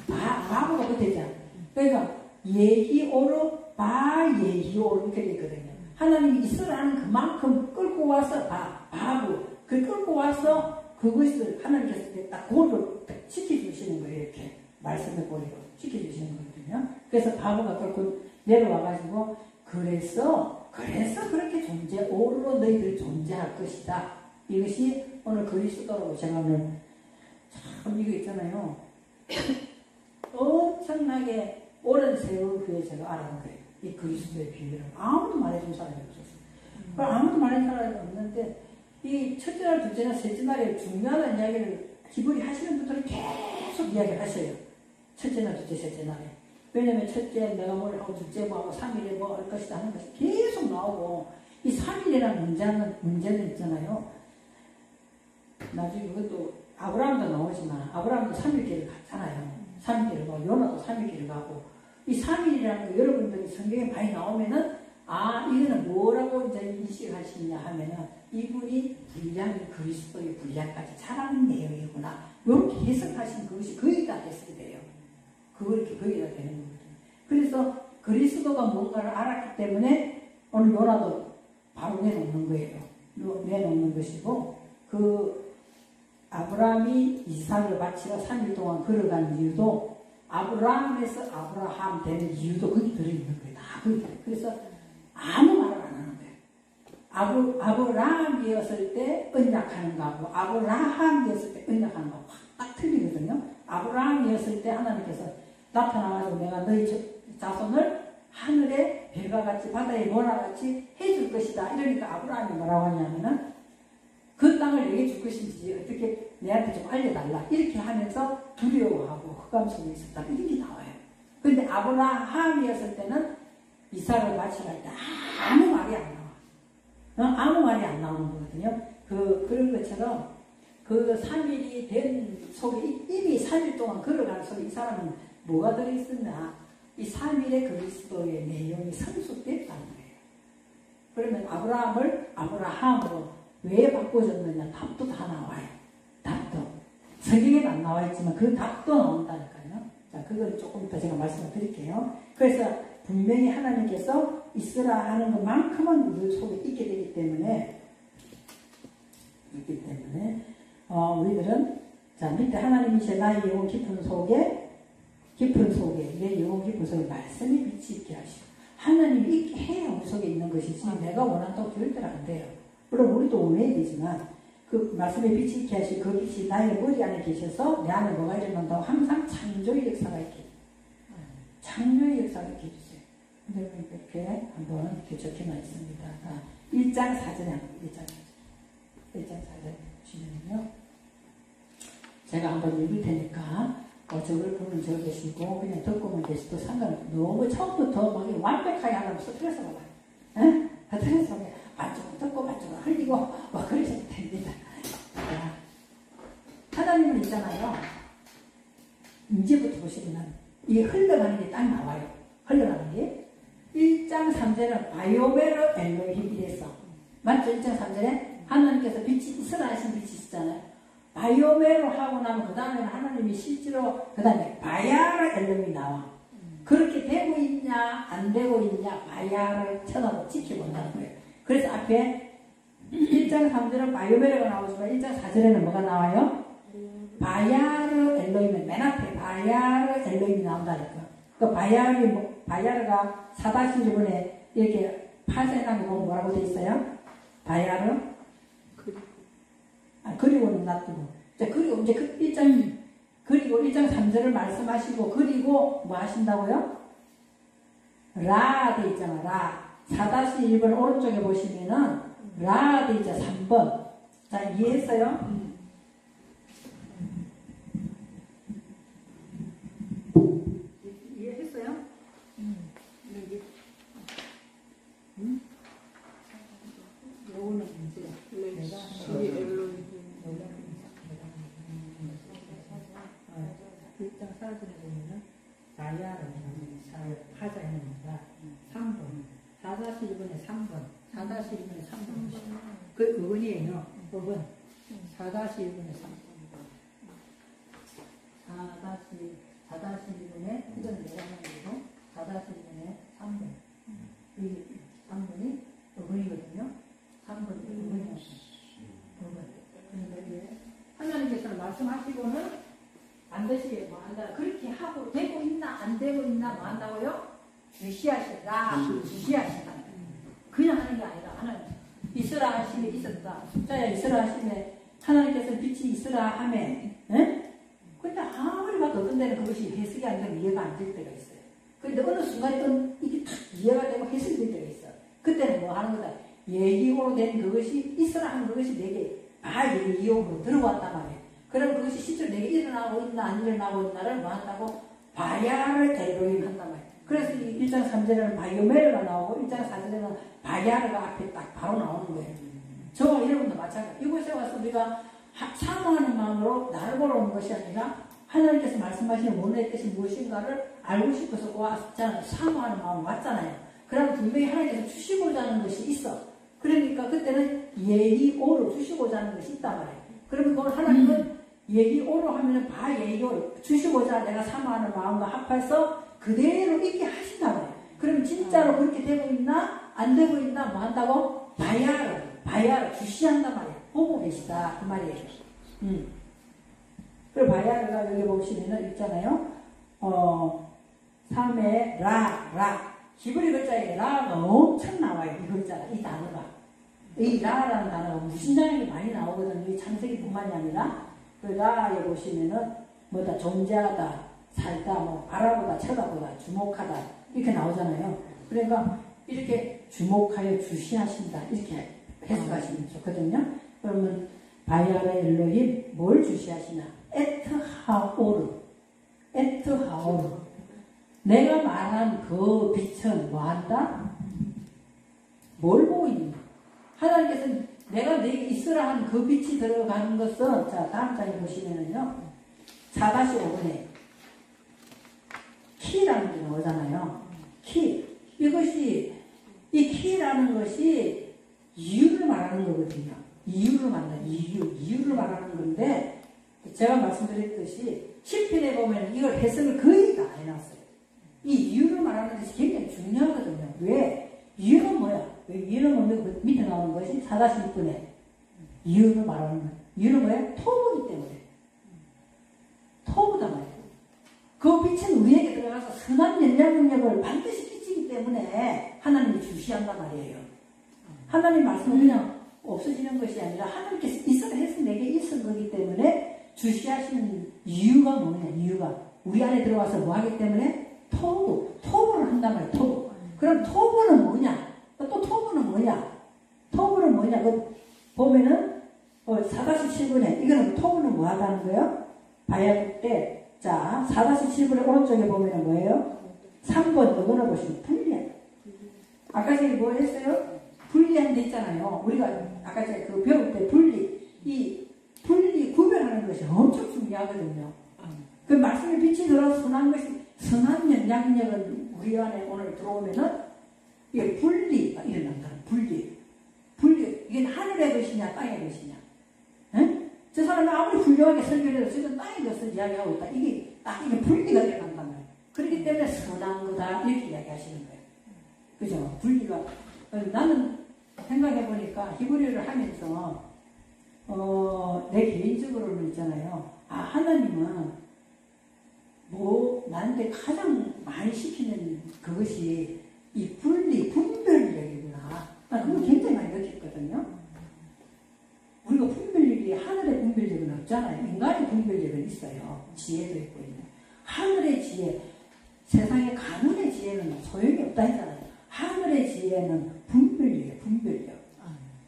바보가 붙어 있잖아. 그러니까 예희오르 바예희오르 이렇게 되어 있거든요. 하나님이 있으라는 그만큼 끌고 와서 바보 그 끌고 와서 그것을 하나님께서 딱 고를 시켜주시는 거예요. 이렇게 말씀의 고리로 시켜주시는 거거든요. 그래서 바보가 끌고 내려와가지고 그래서 그렇게 오르로 너희들이 존재할 것이다. 이것이 오늘 그리스도로 제가 오늘 참 이거 있잖아요. 엄청나게 오랜 세월 후에 제가 알아본 거예요. 이 그리스도의 비밀을 아무도 말해준 사람이 없었어요. 아무도 말해준 사람이 없는데 이 첫째 날, 둘째 날, 셋째 날에 중요한 이야기를 기본이 하시는 분들은 계속 이야기를 하셔요. 첫째 날, 둘째, 셋째 날에. 왜냐면 첫째 내가 뭘 하고 둘째 뭐 하고 3일에 뭐 할 것이다 하는 것이 계속 나오고 이 3일이라는 문제는 있잖아요. 나중에 그것도 아브라함도 나오지만 아브라함도 3일길을 갔잖아요. 3일길을 가고 요나도 3일길을 가고 이 3일이라는 거 여러분들이 성경에 많이 나오면은 이거는 뭐라고 이제 인식하시냐 하면은 이분이 분량이 그리스도의 분량까지 자라는 내용이구나. 이렇게 해석하신 그것이 거의 다 해석이 돼요. 그렇게 거의 다 되는 거거든요. 그래서 그리스도가 뭔가를 알았기 때문에 오늘 요나도 바로 내놓는 거예요. 내놓는 것이고, 그 아브라함이 이삭을 바치러 3일 동안 걸어간 이유도 아브라함에서 아브라함 되는 이유도 거기 들어있는 거예요. 다 거기 들어있어요. 그래서 아무 말을 안 하는 거예요. 아브라함이었을 때 언약하는 거하고 아브라함이었을 때 언약하는 거하고 딱 틀리거든요. 아브라함이었을 때 하나님께서 나타나가지고 내가 너희 자손을 하늘의 별과 같이 바다의 모나같이 해줄 것이다. 이러니까 아브라함이 뭐라고 하냐면은 그 땅을 내게 줄 것인지 어떻게 내한테 좀 알려달라. 이렇게 하면서 두려워하고 흑암 속에 있었다. 이렇게 나와요. 근데 아브라함이었을 때는 이삭을 바치러 할 때 아무 말이 안 나와. 아무 말이 안 나오는 거거든요. 그런 것처럼 그 3일이 된 속에 이미 3일 동안 걸어가는 속에 이 사람은 뭐가 들어있었나? 이 3일의 그리스도의 내용이 성숙됐다는 거예요. 그러면 아브라함을 아브라함으로 왜 바꿔줬느냐? 답도 다 나와요. 답도. 성경에는 안 나와 있지만 그 답도 나온다니까요. 자, 그걸 조금 더 제가 말씀을 드릴게요. 그래서 분명히 하나님께서 있으라 하는 것만큼은 우리 속에 있게 되기 때문에 우리들은 자, 밑에 하나님이신 나의 영혼 깊은 속에 내 영혼 깊은 속에 말씀이 빛이 있게 하시고 하나님이 있게 해야 우리 속에 있는 것이지 내가 원한다고 절대로 안 돼요. 물론 우리도 원해야 되지만 그 말씀에 빛이 있게 하시고 그 빛이 나의 머리 안에 계셔서 내 안에 뭐가 일어난다고 항상 창조의 역사가 있게 창조의 역사가 있게 해주세요. 근데 이렇게 한번 이렇게 적혀놔 있습니다. 1장 4절에 1장 4절 보시면요. 제가 한번 읽을 테니까 저걸 보면 적으시고 그냥 듣고만 계셔도 상관없고 너무 처음부터 막 완벽하게 하려면 스트레스 받아요. 스트레스 받아요. 반쪽은 듣고 반쪽은 흘리고 뭐 그러셔도 됩니다. 하나님은 있잖아요. 이제부터 보시면 이게 흘러가는 게 딱 나와요. 흘러가는 게 1장 3절은 바이오메르 엘로힘 이랬어. 맞죠? 1장 3절에 하나님께서 빛이 있으라 하신 빛이 있잖아요. 바이오메르 하고 나면 그 다음에는 하나님이 실제로 그 다음에 바야르 엘로힘이 나와. 그렇게 되고 있냐 안 되고 있냐 바야를 쳐다보고 지켜본다는 거예요. 그래서 앞에 1장 3절은 바이오메르가 나오지만 1장 4절에는 뭐가 나와요? 바야르 엘로힘은 맨 앞에 바야르 엘로힘이 나온다니까. 그 바야르가 4-1번에 이렇게 파생한 거 보면 뭐라고 돼 있어요? 바야르? 그리고는 놔두고. 자, 그리고 이제 그리고 1장 3절을 말씀하시고, 그리고 뭐 하신다고요? 라 돼 있잖아, 라. 4-1번 오른쪽에 보시면은, 라 돼 있죠, 3번. 자, 이해했어요? 이해했어요? 요거는 이제 내가 일장 사전에 보면은 나야를 하자에는 뭐가 3번 4-1번에 3번 4-1번에 3번 그 의원이에요. 5번 4-1번에 3번 4-1번에 이건 내가 하는 거고 4-1번에 3번 이 3번이 의원이거든요. 3번이 의원이었어요. 5번 그런데 하나님께서는 말씀하시고는 반드시 뭐 한다. 그렇게 하고 되고 있나 안 되고 있나 뭐 한다고요? 무시하신다. 그냥 하는 게 아니라 하나님 있으라 하심에 있었다. 숫자야 있으라 하심에 하나님께서 빛이 있으라 하면 근데 아무리 봐도 어떤 데는 그것이 해석이 안 되고 이해가 안 될 때가 있어요. 근데 어느 순간에 또 이게 탁 이해가 되고 해석이 될 때가 있어요. 그때는 뭐 하는 거다. 예기로 된 그것이 있으라 하는 그것이 내게 예기용으로 들어왔단 말이에요. 그럼 그것이 실제로 내게 일어나고 있나 안 일어나고 있나를 뭐 한다고 바야를 엘로힘 한단 말이에요. 그래서 이 1장 3절에는 바이오메르가 나오고 1장 4절에는 바야르가 앞에 딱 바로 나오는 거예요. 저와 여러분도 마찬가지. 이곳에 와서 우리가 사모하는 마음으로 나를 보러 오는 것이 아니라 하나님께서 말씀하시는 원의 뜻이 무엇인가를 알고 싶어서 왔잖아요. 사모하는 마음 왔잖아요. 그러면 분명히 하나님께서 주시고자 하는 것이 있어. 그러니까 그때는 예의오를 주시고자 하는 것이 있단 말이에요. 그러면 그걸 하나님은 예의오로 하면은 바예의오를 주시고자 내가 사모하는 마음과 합해서 그대로 있게 하신단 말이에요. 그럼 진짜로 그렇게 되고 있나 안 되고 있나 뭐 한다고? 바야를 주시한단 말이에요. 보고 계시다 그 말이에요. 그리고 바야르가 여기 보시면은 있잖아요. 3에 라 히브리 글자에 라가 엄청 나와요. 이 글자가, 이 단어가. 이 라라는 단어가 무신장에 많이 나오거든요. 이 창세기뿐만이 아니라. 그 라에 보시면은 뭐다 존재하다, 살다, 뭐 바라보다, 쳐다보다, 주목하다 이렇게 나오잖아요. 그러니까 이렇게 주목하여 주시하신다 이렇게 해석하시면 좋거든요. 그러면 바야르 엘로힘 뭘 주시하시나? 에트하오르. 내가 말한 그 빛은 뭐한다? 뭘 보고 있는가? 하나님께서 내가 너에게 있으라 한 그 빛이 들어가는 것은, 자, 다음 장에 보시면은요, 4-5번에 키라는 게 나오잖아요. 이것이, 이 키라는 것이 이유를 말하는 거거든요. 이유를 말하는 건데, 제가 말씀드렸듯이, 시편에 보면 이걸 해석을 거의 다 해놨어요. 이 이유를 말하는 것이 굉장히 중요하거든요. 왜? 이유는 뭐야? 이유는 뭐냐? 그 밑에 나오는 것이 4-6번에 이유를 말하는 거예요. 이유는 뭐야? 토부이기 때문에. 토부다 말이에요. 그 빛은 우리에게 들어가서 선한 영향력을 반드시 끼치기 때문에 하나님이 주시한단 말이에요. 하나님 말씀은 그냥 없어지는 것이 아니라 하나님께서 있어라 해서 내게 있은 거기 때문에 주시하시는 이유가 뭐냐? 이유가 우리 안에 들어와서 뭐 하기 때문에? 토부를 한단 말이에요. 토부. 그럼 토부는 뭐냐? 또 토부는 뭐냐? 토부는 뭐냐? 그 보면은 4-7번에 이거는 토부는 뭐 하다는 거예요? 봐야 될 때, 자, 4-7번의 오른쪽에 보면은 뭐예요? 3번 그거를 보시면 분리한. 아까 전에 뭐 했어요? 분리한 데 있잖아요. 우리가 아까 전에 그 배울 때 이 분리 구별하는 것이 엄청 중요하거든요. 그 말씀의 빛이 들어서 선한 영향력은 우리 안에 오늘 들어오면은 이게 분리가 일어난다. 분리. 이게 하늘의 것이냐 땅의 것이냐. 응? 저 사람이 아무리 훌륭하게 설교를 해도 저는 땅의 것을 이야기하고 있다. 이게 딱 이게 분리가 일어난단 말이에요. 그렇기 때문에 선한 거다 이렇게 이야기하시는 거예요. 그죠? 분리가. 나는 생각해보니까 히브리어를 하면서 내 개인적으로는 있잖아요. 하나님은 나한테 가장 많이 시키는 그것이 이 분별력이구나. 나 그거 굉장히 많이 느꼈거든요. 우리가 분별력이 하늘의 분별력은 없잖아요. 인간의 분별력은 있어요. 지혜도 있고 있는. 하늘의 지혜, 세상의 가문의 지혜는 소용이 없다 했잖아요. 하늘의 지혜는 분별력이에요.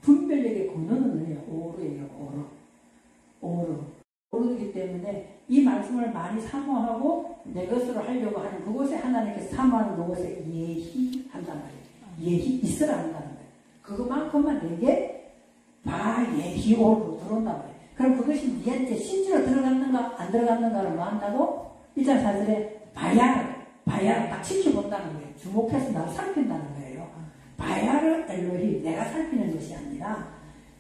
분별력의 근원은 뭐예요? 오르기 때문에 이 말씀을 많이 사모하고 내 것으로 하려고 하는 그곳에 하나님께서 사모하는 그곳에 예희한단 말이에요. 예희 있으라 한다는 거예요. 그것만큼만 내게 예희오로 들어온단 말이에요. 그럼 그것이 니한테 실제로 들어갔는가 안 들어갔는가를 뭐 한다고? 1장 4절에 바야를 딱 지켜본다는 거예요. 주목해서 나를 살핀다는 거예요. 바야르 엘로힘, 내가 살피는 것이 아니라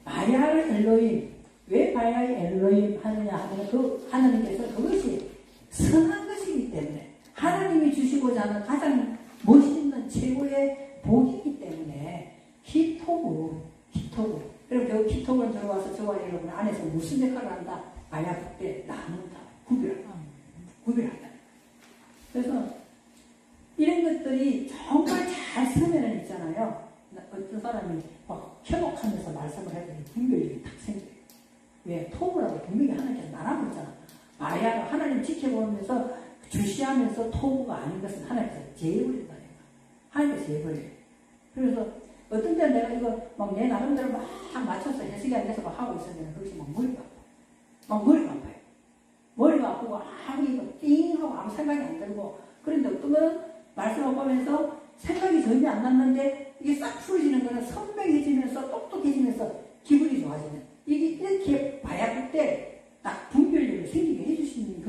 바야르 엘로힘. 왜 바야르 엘로힘 하느냐 하면 하나님께서 그것이 선한 것이기 때문에 하나님이 주시고자 하는 가장 멋있는 최고의 복이기 때문에 히토브. 그럼 그 히토브는 들어와서 저와 여러분 안에서 무슨 역할을 한다? 바야르 때 나눈다. 구별한다. 그래서 이런 것들이 정말 잘 쓰면은 있잖아요. 어떤 사람이 막 현혹하면서 말씀을 해도 분별력이 딱 생겨요. 왜? 토부라고 분명히 하나님께서 말하고 있잖아. 바야르 하나님 지켜보면서 주시하면서 토부가 아닌 것은 하나님께서 제해버린다니까. 하나님께서 제해버려요. 그래서 어떤 때는 내가 이거 막 내 나름대로 막 맞춰서 해석이 안 돼서 막 하고 있으면 그것이 막 머리가 아파요. 머리가 아프고 이거 띵 하고 아무 생각이 안 들고 그런데 어떤 거는 말씀을 보면서 생각이 전혀 안 났는데 이게 싹 풀어지는 거는 선명해지면서 똑똑해지면서 기분이 좋아지는 이게 이렇게 봐야 그때 딱 분별력을 생기게 해주시는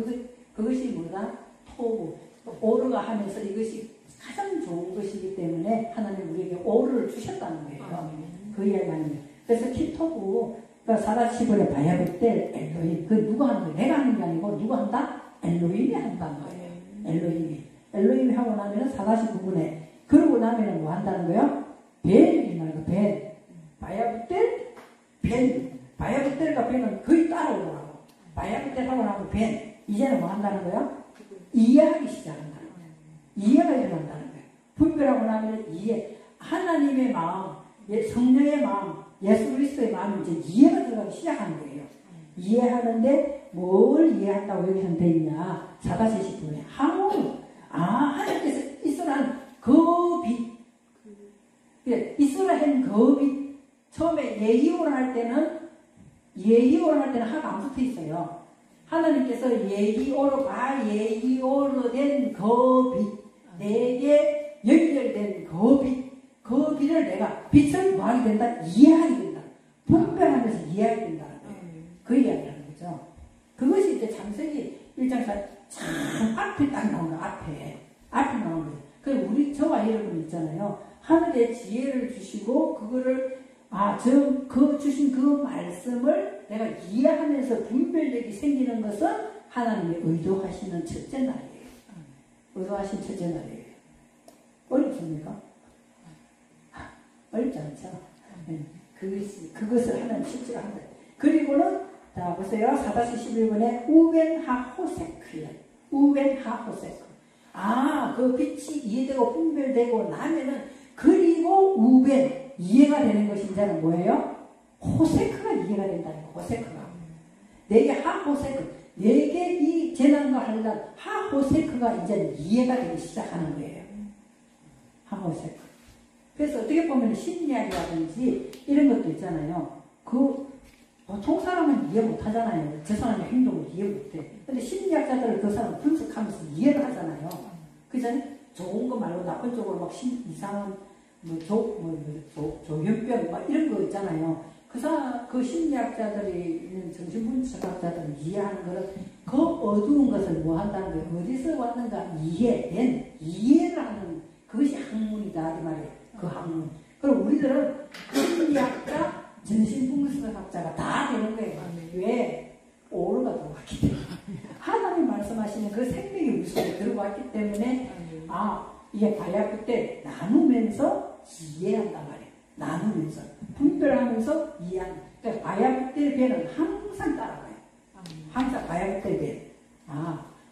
그것이 뭐다? 토부 오르가 하면서 이것이 가장 좋은 것이기 때문에 하나님 우리에게 오르를 주셨다는 거예요. 그 이야기하는 거예요. 그래서 키토부, 그러니까 사다시벌의 바야흐텔 엘로힘, 그 누가 하는 거예요? 내가 하는 게 아니고 누가 한다? 엘로힘이 한다는 거예요. 엘로힘이 하고 나면은 4-9분에 그러고 나면은 뭐 한다는 거예요? 벤이 나는 거, 벤. 바야흐텔, 벤. 바야흐텔과 벤은 거의 따라오더라고. 바야흐텔 하고 나면 벤. 이제는 뭐 한다는 거예요? 이해하기 시작한다는 거예요. 이해가 일어난다는 거예요. 분별하고 나면 이해. 하나님의 마음, 성령의 마음, 예수 그리스도의 마음이 이제 이해가 들어가기 시작하는 거예요. 이해하는데 뭘 이해한다고 여기서는 돼 있냐? 4-10분에 항우. 하나님께서 이스라엘 그 빛. 이스라엘 그 빛. 처음에 예히오를 할 때는 하가 안 붙어 있어요. 하나님께서 예히오로 된 그 빛. 내게 연결된 그 빛. 그 빛을 내가 빛을 뭐 하게 된다? 이해하게 된다. 분별하면서 이해하게 된다는 거예요. 그 이야기하는 거죠. 그것이 이제 창세기 1장에서 참 앞에 딱 나오는 앞에 나오는 거예요. 그래서 우리 저와 여러분 있잖아요. 하늘의 지혜를 주시고 그거를 그 주신 그 말씀을 내가 이해하면서 분별력이 생기는 것은 하나님의 의도하시는 첫째 날이에요. 의도하신 첫째 날이에요. 어렵습니까? 어렵지 않죠? 그것을 하나님 실제로 한다. 그리고는, 자, 보세요. 4-11번에 우벤하호세크예요. 우벤하호세크. 그 빛이 이해되고 분별되고 나면은, 그리고 우벤, 이해가 되는 것이 이제는 뭐예요? 호세크가 이해가 된다는 거, 호세크가. 내게 하호세크. 내게 이 재난과 환난, 하호세크가 이제 이해가 되기 시작하는 거예요. 하호세크. 그래서 어떻게 보면 심리학이라든지 이런 것도 있잖아요. 보통 사람은 이해 못 하잖아요. 저 사람의 행동을 이해 못 해. 근데 심리학자들은 그 사람을 분석하면서 이해를 하잖아요. 그잖아요. 좋은 거 말고 나쁜 쪽으로 막 이상한 조현병 막 이런 거 있잖아요. 그 심리학자들이 있는 정신분석학자들은 이해하는 거는 그 어두운 것을 뭐 한다는 거예요. 어디서 왔는가 이해를 하는 그것이 학문이다 이 말이에요. 그 학문. 그럼 우리들은 심리학자, 정신분석학자가 다 되는 거예요. 왜? 오류가 들어왔기 때문에. 하나님 말씀하시는 그 생명의 우리 속에 들어왔기 때문에 이게 바야흐 때 나누면서 이해한단 말이에요. 나누면서 분별하면서 이해한다. 그러니까 바야흐 때 배는 항상 따라가요. 항상 바야흐 때 배.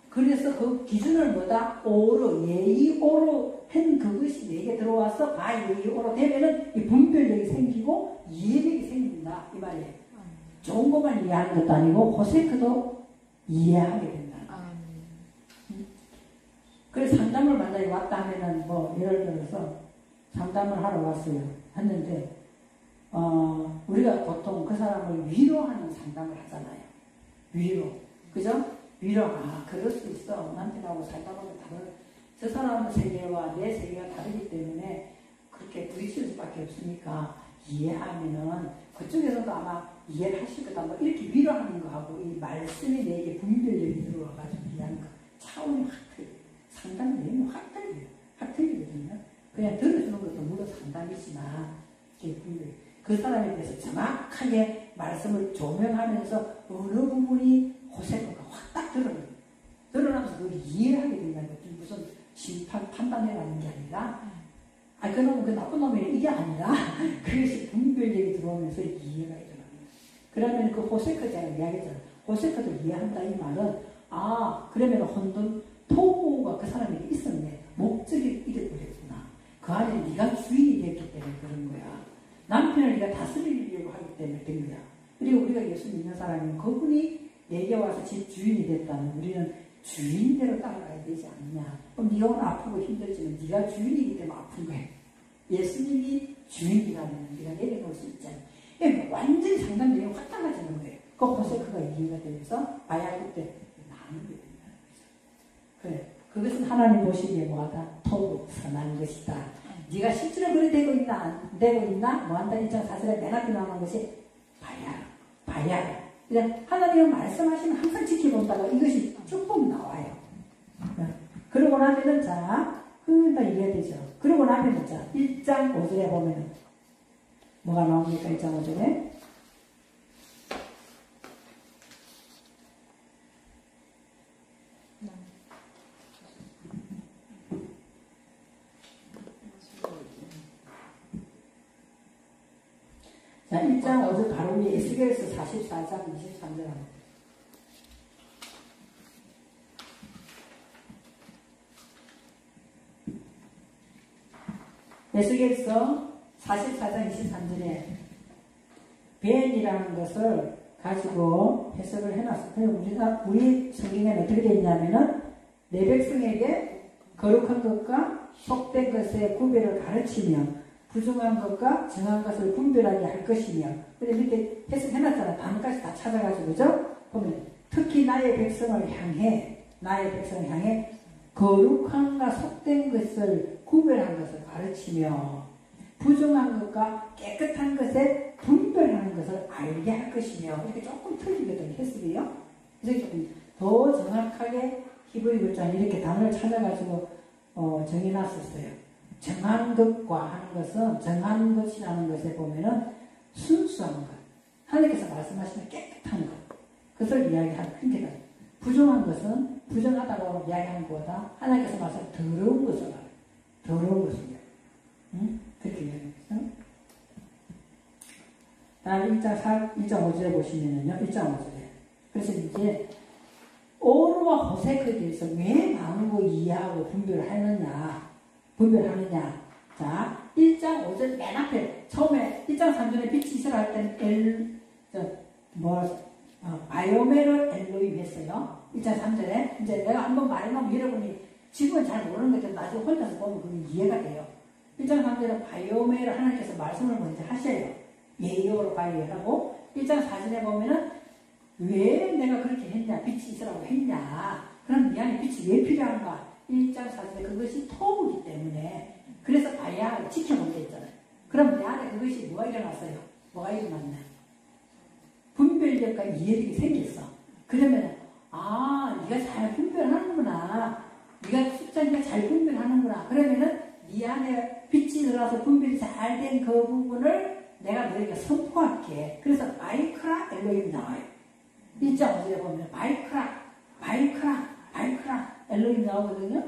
그래서 그 기준을 뭐다? 예의오로 한 그것이 내게 들어와서 예의오로 되면은 이 분별력이 생기고 이해력이 생긴다 이 말이에요. 좋은 것만 이해하는 것도 아니고 호세크도 이해하게 된다. 그래서 상담을 만약에 왔다 하면은 예를 들어서 상담을 하러 왔어요. 했는데 우리가 보통 그 사람을 위로하는 상담을 하잖아요. 위로. 그죠? 위로, 그럴 수 있어. 남편하고 살다 보면 저 사람의 세계와 내 세계가 다르기 때문에 그렇게 부딪힐 수밖에 없으니까 이해하면은 그쪽에서도 아마 이해를 하실 거다. 이렇게 위로하는 거하고 이 말씀이 내게 분별력이 들어와가지고 이해하는 거 차원이 확 틀려요. 상담의 내용이 확 틀려요. 확 틀리거든요. 그냥 들어주는 것도 물론 상담이지만 그 사람에 대해서 정확하게 말씀을 조명하면서 어느 부분이 호세크가 확 딱 드러나면서 그걸 이해하게 된다는 거죠. 무슨 판단해가는 게 아니라, 그놈은 그 나쁜 놈이 이게 아니라, 그것이 분별력이 들어오면서 이해가 일어나는 거예요. 그러면 그 호세크자가 이야기했잖아요. 호세크도 이해한다 이 말은, 그러면 혼돈, 토고가 그 사람에게 있었네. 목적이 잃어버렸구나. 그 안에 네가 주인이 됐기 때문에 그런 거야. 남편을 네가 다스리려고 하기 때문에 된 거야. 그리고 우리가 예수 믿는 사람은 그분이 내게 와서 집 주인이 됐다면 우리는 주인대로 따라가야 되지 않느냐. 그럼 네가 오늘 아프고 힘들지만 네가 주인이기 때문에 아픈 거야. 예수님이 주인이라면 네가 내려놓을 수 있잖아. 완전히 상담 내용이 확 달라지는 거예요. 그 호세크가 이해가 되면서 바야흐 때 나누게 된다는 거죠. 그래. 그것은 하나님 보시기에 뭐하다? 토고 선한 것이다. 네가 실제로 그래 되고 있나 안 되고 있나? 뭐한다 1장 4절에 맨 앞에 나오는 것이 바야흐. 하나님은 말씀하시면 항상 지켜본다가 이것이 조금 나와요. 그러고 나면은 그건 다 이해되죠. 그러고 나면은 1장 5절에 보면은 뭐가 나옵니까? 1장 5절에? 자, 1장 5절 바로 위에 에스겔서 44장 23절 합니다. 에스겔서 44장 23절에 벤이라는 것을 가지고 해석을 해놨어요. 우리 성경에는 어떻게 되어 있냐면은 내 백성에게 거룩한 것과 속된 것의 구별을 가르치며 부정한 것과 정한 것을 분별하게 할 것이며. 근데 밑에 해석해놨잖아. 단까지 다 찾아가지고, 그죠? 보면 특히 나의 백성을 향해 거룩한과 속된 것을 구별한 것을 가르치며 부정한 것과 깨끗한 것에 분별하는 것을 알게 할 것이며. 이렇게 조금 틀리거든요, 해석이요. 그래서 조금 더 정확하게 히브리 글자는 이렇게 단어를 찾아가지고 정해놨었어요. 정한 것과 하는 것은, 정한 것이라는 것에 보면은 순수한 것, 하나님께서 말씀하시는 깨끗한 것, 그것을 이야기하는. 그러니까 부정한 것은 부정하다고 이야기하는 것보다 하나님께서 말씀하시는 더러운 것을 말해요. 더러운 것을. 응? 그렇게 이야기했어요. 다음 1장 5절에 보시면은요, 1장 5절에. 그래서 이제 오르와 호색에 대해서 왜 나누고 이해하고 분별하느냐. 자, 1장 5절 맨 앞에, 처음에 1장 3절에 빛이 있으라 할 때는 바이오메르 엘로임 했어요. 1장 3절에. 이제 내가 한번 말해놓으면 여러분이 지금은 잘 모르는 것들 나중에 혼자서 보면 그게 이해가 돼요. 1장 3절에 바이오메르 하나님께서 말씀을 먼저 하셔요. 예요로 바이오라고. 1장 4절에 보면은 왜 내가 그렇게 했냐, 빛이 있으라고 했냐, 그럼 이 안에 빛이 왜 필요한가. 1장 4절에 그것이 토부기 때문에. 그래서 봐야 지켜본 게 있잖아요. 그럼 내 안에 그것이 뭐가 일어났어요? 뭐가 일어났냐? 분별력과 이해력이 생겼어. 그러면 네가 잘 분별하는구나. 네가 숫자니까 잘 분별하는구나. 그러면은 네 안에 빛이 들어와서 분별이 잘 된 그 부분을 내가 너에게 선포할게. 그래서 바이크라 엘로힘 나와요. 1장 5절에 보면 바이크라 엘로힘 나오거든요.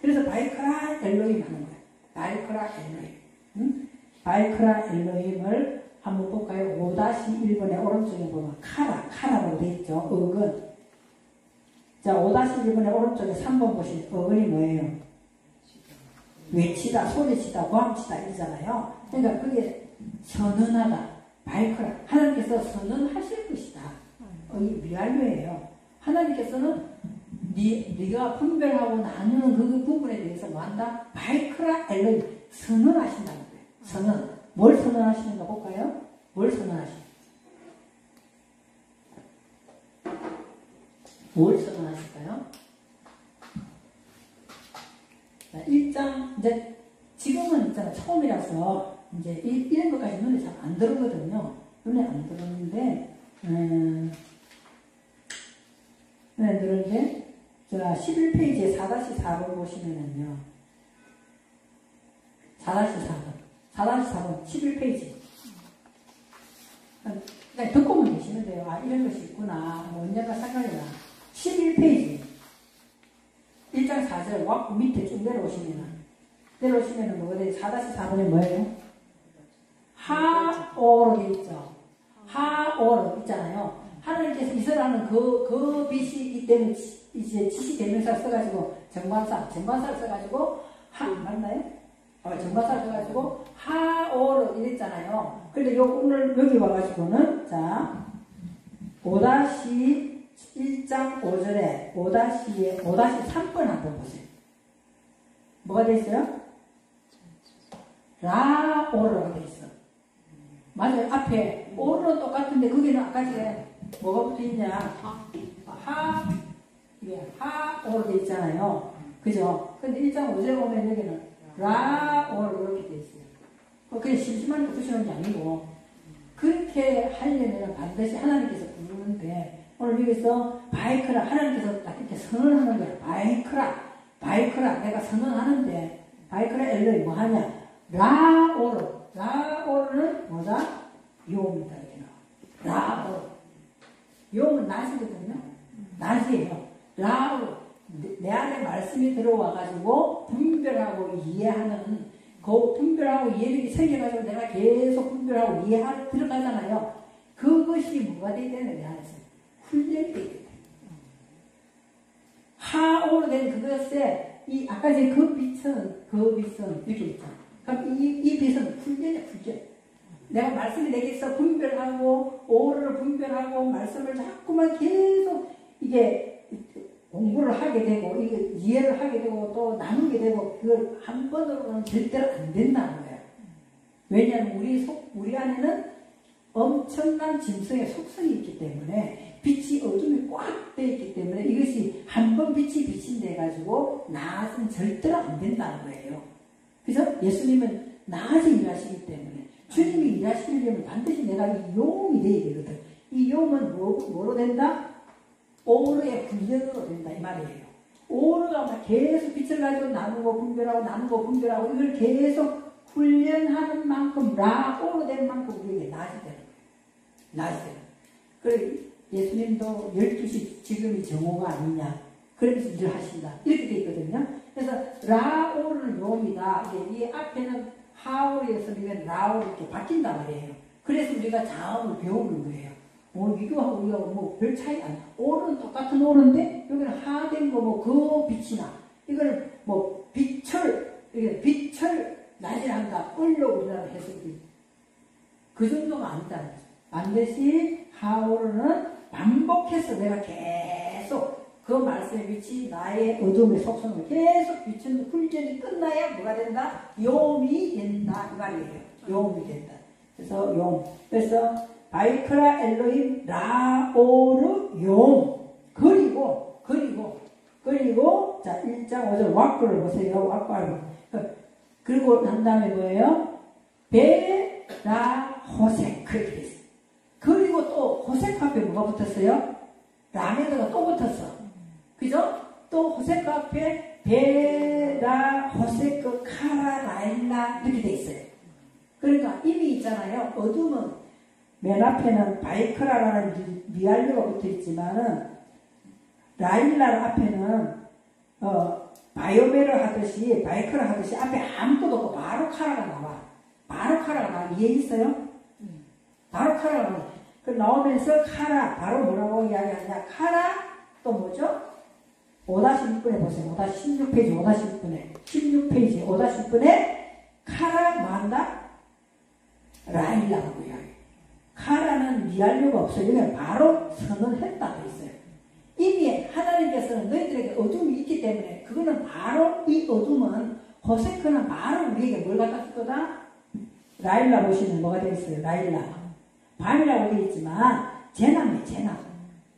그래서 바이크라 엘로힘 하는 거예요. 바이크라 엘로힘. 응? 바이크라 엘로힘을 한번 볼까요? 5-1번의 오른쪽에 보면 카라라고 되어 있죠. 어근. 자, 5-1번의 오른쪽에 3번 보시면 어근이 뭐예요? 외치다, 소리치다, 고함치다 이잖아요. 그러니까 그게 선언하다, 바이크라. 하나님께서 선언하실 것이다. 이 미알묘예요. 하나님께서는 네가 분별하고 나누는 그 부분에 대해서 뭐 한다? 바이크라 엘로이 선언하신다는 거예요. 선언. 뭘 선언하시는가 볼까요? 뭘 선언하시는가? 뭘 선언하실까요? 자, 1장, 이제, 지금은 있잖아, 처음이라서, 이제, 이런 것까지 눈에 잘 안 들어오거든요. 눈에 안 들어오는데, 자, 11페이지에 4-4번 보시면은요. 4-4번, 11페이지. 그냥 듣고만 계시면 돼요. 이런 것이 있구나. 뭐 언젠가 생각이 나. 11페이지. 1장 4절, 왔고 밑에 쭉 내려오시면은 뭐가 돼요? 4-4번에 뭐예요? 하오로 되어 있죠. 하오로 있잖아요. 하나님께서 이스라엘은 그 빛이기 때문에 이제 지시대명사를 써가지고 정관사를 써가지고 맞나요? 정관사를 써가지고 하오로 이랬잖아요. 근데 오늘 여기 와가지고는 자 5-1장 5절에 5-3번 한번 보세요. 뭐가 돼 있어요? 라오로가 돼 있어. 맞아요. 앞에 오로는 똑같은데 거기는 아까 전에 뭐가 붙어 있냐? 하오로 돼 있잖아요. 그죠? 근데 1장 5절에 보면 여기는 라오로 이렇게 돼 있어요. 그게 심심하니까 붙이는 게 아니고 그렇게 하려면 반드시 하나님께서 부르는데 오늘 여기서 바이크라 하나님께서 딱 이렇게 선언하는 거예요. 바이크라 내가 선언하는데 바이크라 엘로이 뭐 하냐? 라오로 라오르는 뭐다? 용이다. 라오르. 용은 낮이거든요. 낮이에요. 라오르. 내 안에 말씀이 들어와가지고 분별하고 이해하는 그 분별하고 이해력이 생겨가지고 내가 계속 분별하고 이해하고 들어가잖아요. 그것이 뭐가 되어야 되는 내 안에서? 훈련이 되어야 돼. 하오로 된 그것에 아까 전에 그 빛은 이렇게 있죠. 그럼 이 빛은 훈련이야, 훈련. 내가 말씀이 내게서 분별하고 오를 분별하고 말씀을 자꾸만 계속 이게 공부를 하게 되고 이게 이해를 하게 되고 또 나누게 되고 그걸 한 번으로는 절대로 안 된다는 거예요. 왜냐하면 우리 안에는 엄청난 짐승의 속성이 있기 때문에 빛이 어둠이 꽉 돼 있기 때문에 이것이 한 번 빛이 비친돼 가지고 낮은 절대로 안 된다는 거예요. 그래서 예수님은 낮에 일하시기 때문에 주님이 일하시려면 반드시 내가 이 용이 돼야 되거든. 이 용은 뭐로 된다? 오르의 훈련으로 된다 이 말이에요. 오르가 계속 빛을 가지고 나누고 분별하고 이걸 계속 훈련하는 만큼 라오르 된 만큼 우리에게 낮이 되는 거예요. 낮이 되는 거예요. 그래 예수님도 12시 지금이 정오가 아니냐 그러면서 일을 하신다 이렇게 돼 있거든요. 그래서 라오르는 용이다. 이 앞에는 하오르에서 우리가 라오르 이렇게 바뀐단 말이에요. 그래서 우리가 자음을 배우는 거예요. 이거하고 우리가 뭐 별 차이 안, 오는 똑같은 오는데, 여기는 하된 거 뭐 그 빛이나, 이거는 뭐 빛을 낮이란다, 끌려 우리나라 해석이. 그 정도가 아니다. 반드시 하오르는 반복해서 내가 계속 그 말씀의 빛이 나의 어둠의 속성을 계속 비추는 훈련이 끝나야 뭐가 된다? 용이 된다. 이 말이에요. 용이 된다. 그래서 그래서 바이크라 엘로힘 라오르 용. 그리고 자 1장 5절 왁구를 보세요. 왁구를. 그리고 난 다음에 뭐예요? 베라 호색 그렇게 됐어요. 그리고 또 호색 앞에 뭐가 붙었어요? 라메드가 또 붙었어. 그죠? 또 호색 앞에 베라 호색 그 카라 라일라 이렇게 돼 있어요. 그러니까 이미 있잖아요. 어둠은 맨 앞에는 바이크라라는 미알류가 붙어 있지만은 라일라 앞에는 바이오메를 하듯이 바이크라 하듯이 앞에 아무것도 없고 바로 카라가 나와. 바로 카라가 나와. 이해 있어요? 바로 카라가 나와. 그 나오면서 카라 바로 뭐라고 이야기하냐? 카라 또 뭐죠? 5-6분에 보세요. 16페이지 5-6분에 16페이지 5-6분에 카라 뭐한다? 라일라라고 이야기해요. 카라는 미알료가 없어요. 그냥 바로 선언했다 돼 있어요. 이미 하나님께서는 너희들에게 어둠이 있기 때문에 그거는 바로 이 어둠은 호세크는 바로 우리에게 뭘 갖다 줄 거다? 라일라 보시면 뭐가 되어 있어요? 라일라. 밤이라고 되어 있지만 재난이에요.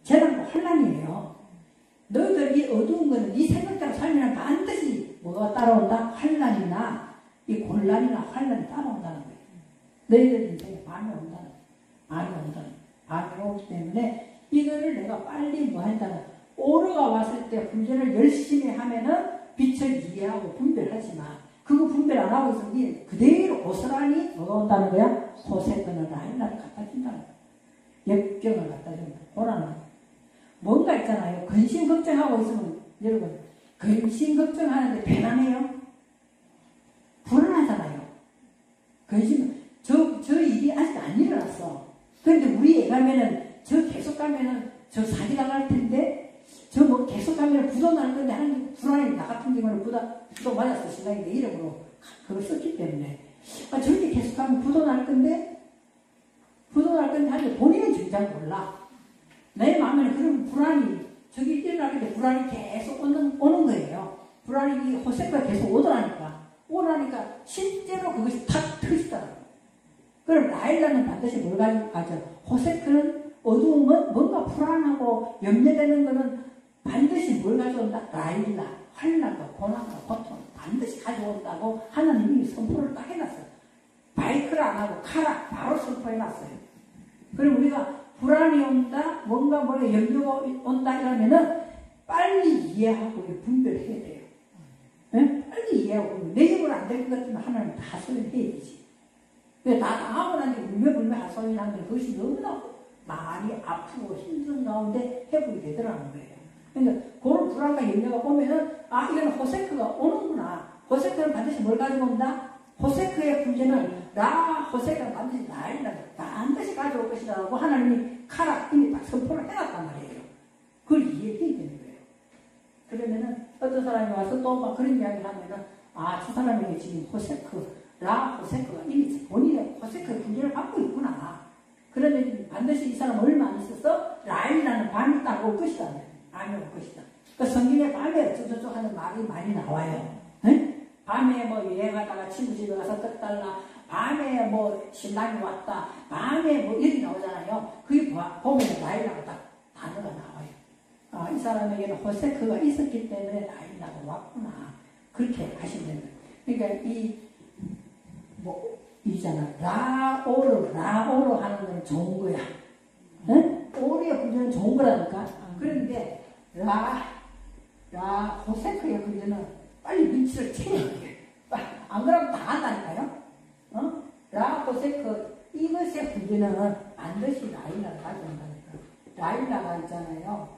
재난도 환란이에요. 너희들 이 어두운 거는 네 생각대로 살면 반드시 뭐가 따라온다? 환란이나 이 곤란이나 환란이 따라온다는 거예요. 너희들 인생에 밤이 온다는 밤이 오기 때문에 이거를 내가 빨리 뭐 한다는 오르가 왔을 때 훈련을 열심히 하면은 빛을 이해하고 분별하지만 그거 분별 안 하고 있으면 그대로 고스란히 뭐가 온다는 거야? 호세크는 라일라를 갖다 준다는 거야. 역경을 갖다 준다. 오라는 거야. 뭔가 있잖아요. 근심 걱정하고 있으면 여러분 근심 걱정하는데 배나네요. 불안하잖아요. 근심 저 일이 아직 안 일어났어. 그런데 우리 애 가면은 저 계속 가면은 저 사기 당할 텐데 저 뭐 계속 가면은 부도 날 건데 하는 불안해. 나 같은 경우는 부도 맞았어. 신랑이 내 이름으로 그걸 썼기 때문에 저렇게 계속 가면 부도 날 건데 하는데 본인은 진짜 몰라. 내 마음에는 그런 불안이 저기 일어나는데 불안이 계속 오는 거예요. 불안이 호세가 계속 오더라니까 실제로 그것이 탁 터지더라고요. 그럼 라일라는 반드시 뭘 가져? 호세크는 어두움은 뭔가 불안하고 염려되는 거는 반드시 뭘 가져온다? 라일라, 환난과 고난과 고통을 반드시 가져온다고 하나님이 선포를 딱 해놨어요. 바이크를 안 하고 카라 바로 선포해놨어요. 그럼 우리가 불안이 온다, 뭔가 염려가 온다 이러면은 빨리 이해하고 분별해야 돼요. 네? 빨리 이해하고 내 힘으로 안 될 것 같으면 하나님 다 소리해야 되지. 근데 다 당하고 나니 울며불며 하소연하는데 그것이 너무나 많이 아프고 힘든 가운데 회복이 되더라는 거예요. 그러니까 그런 불안과 염려가 오면은 아 이거는 호세크가 오는구나. 호세크는 반드시 뭘 가지고 온다? 호세크의 문제는 호세크는 반드시 반드시 가져올 것이라고 하나님이 이미 딱 선포를 해놨단 말이에요. 그걸 이해해야 되는 거예요. 그러면은 어떤 사람이 와서 또 막 그런 이야기를 하면은 저 사람에게 지금 호세크가 이미 본인의 호세크의 문제를 갖고 있구나. 그러면 반드시 이 사람 얼마 안 있어서 라인이라는 밤이 딱 올 것이다. 밤이 올 것이다. 그 성경에 밤에 어쩌저쩌 하는 말이 많이 나와요. 네? 밤에 뭐 여행하다가 친구 집에 가서 떡달라, 밤에 뭐 신랑이 왔다, 밤에 뭐 일이 나오잖아요. 그게 보면 라인이라고 딱 단어가 나와요. 이 사람에게는 호세크가 있었기 때문에 라인이라고 왔구나. 그렇게 하시면 됩니다. 그러니까 이잖아. 라오로 하는 건 좋은 거야. 응? 오리의 군주는 좋은 거라니까. 그런데, 호세크의 군주는 빨리 눈치를 채야 돼. 안 그러면 다 한다니까요. 호세크, 이것의 군주는 반드시 라일라를 가져온다니까. 라일라가 있잖아요.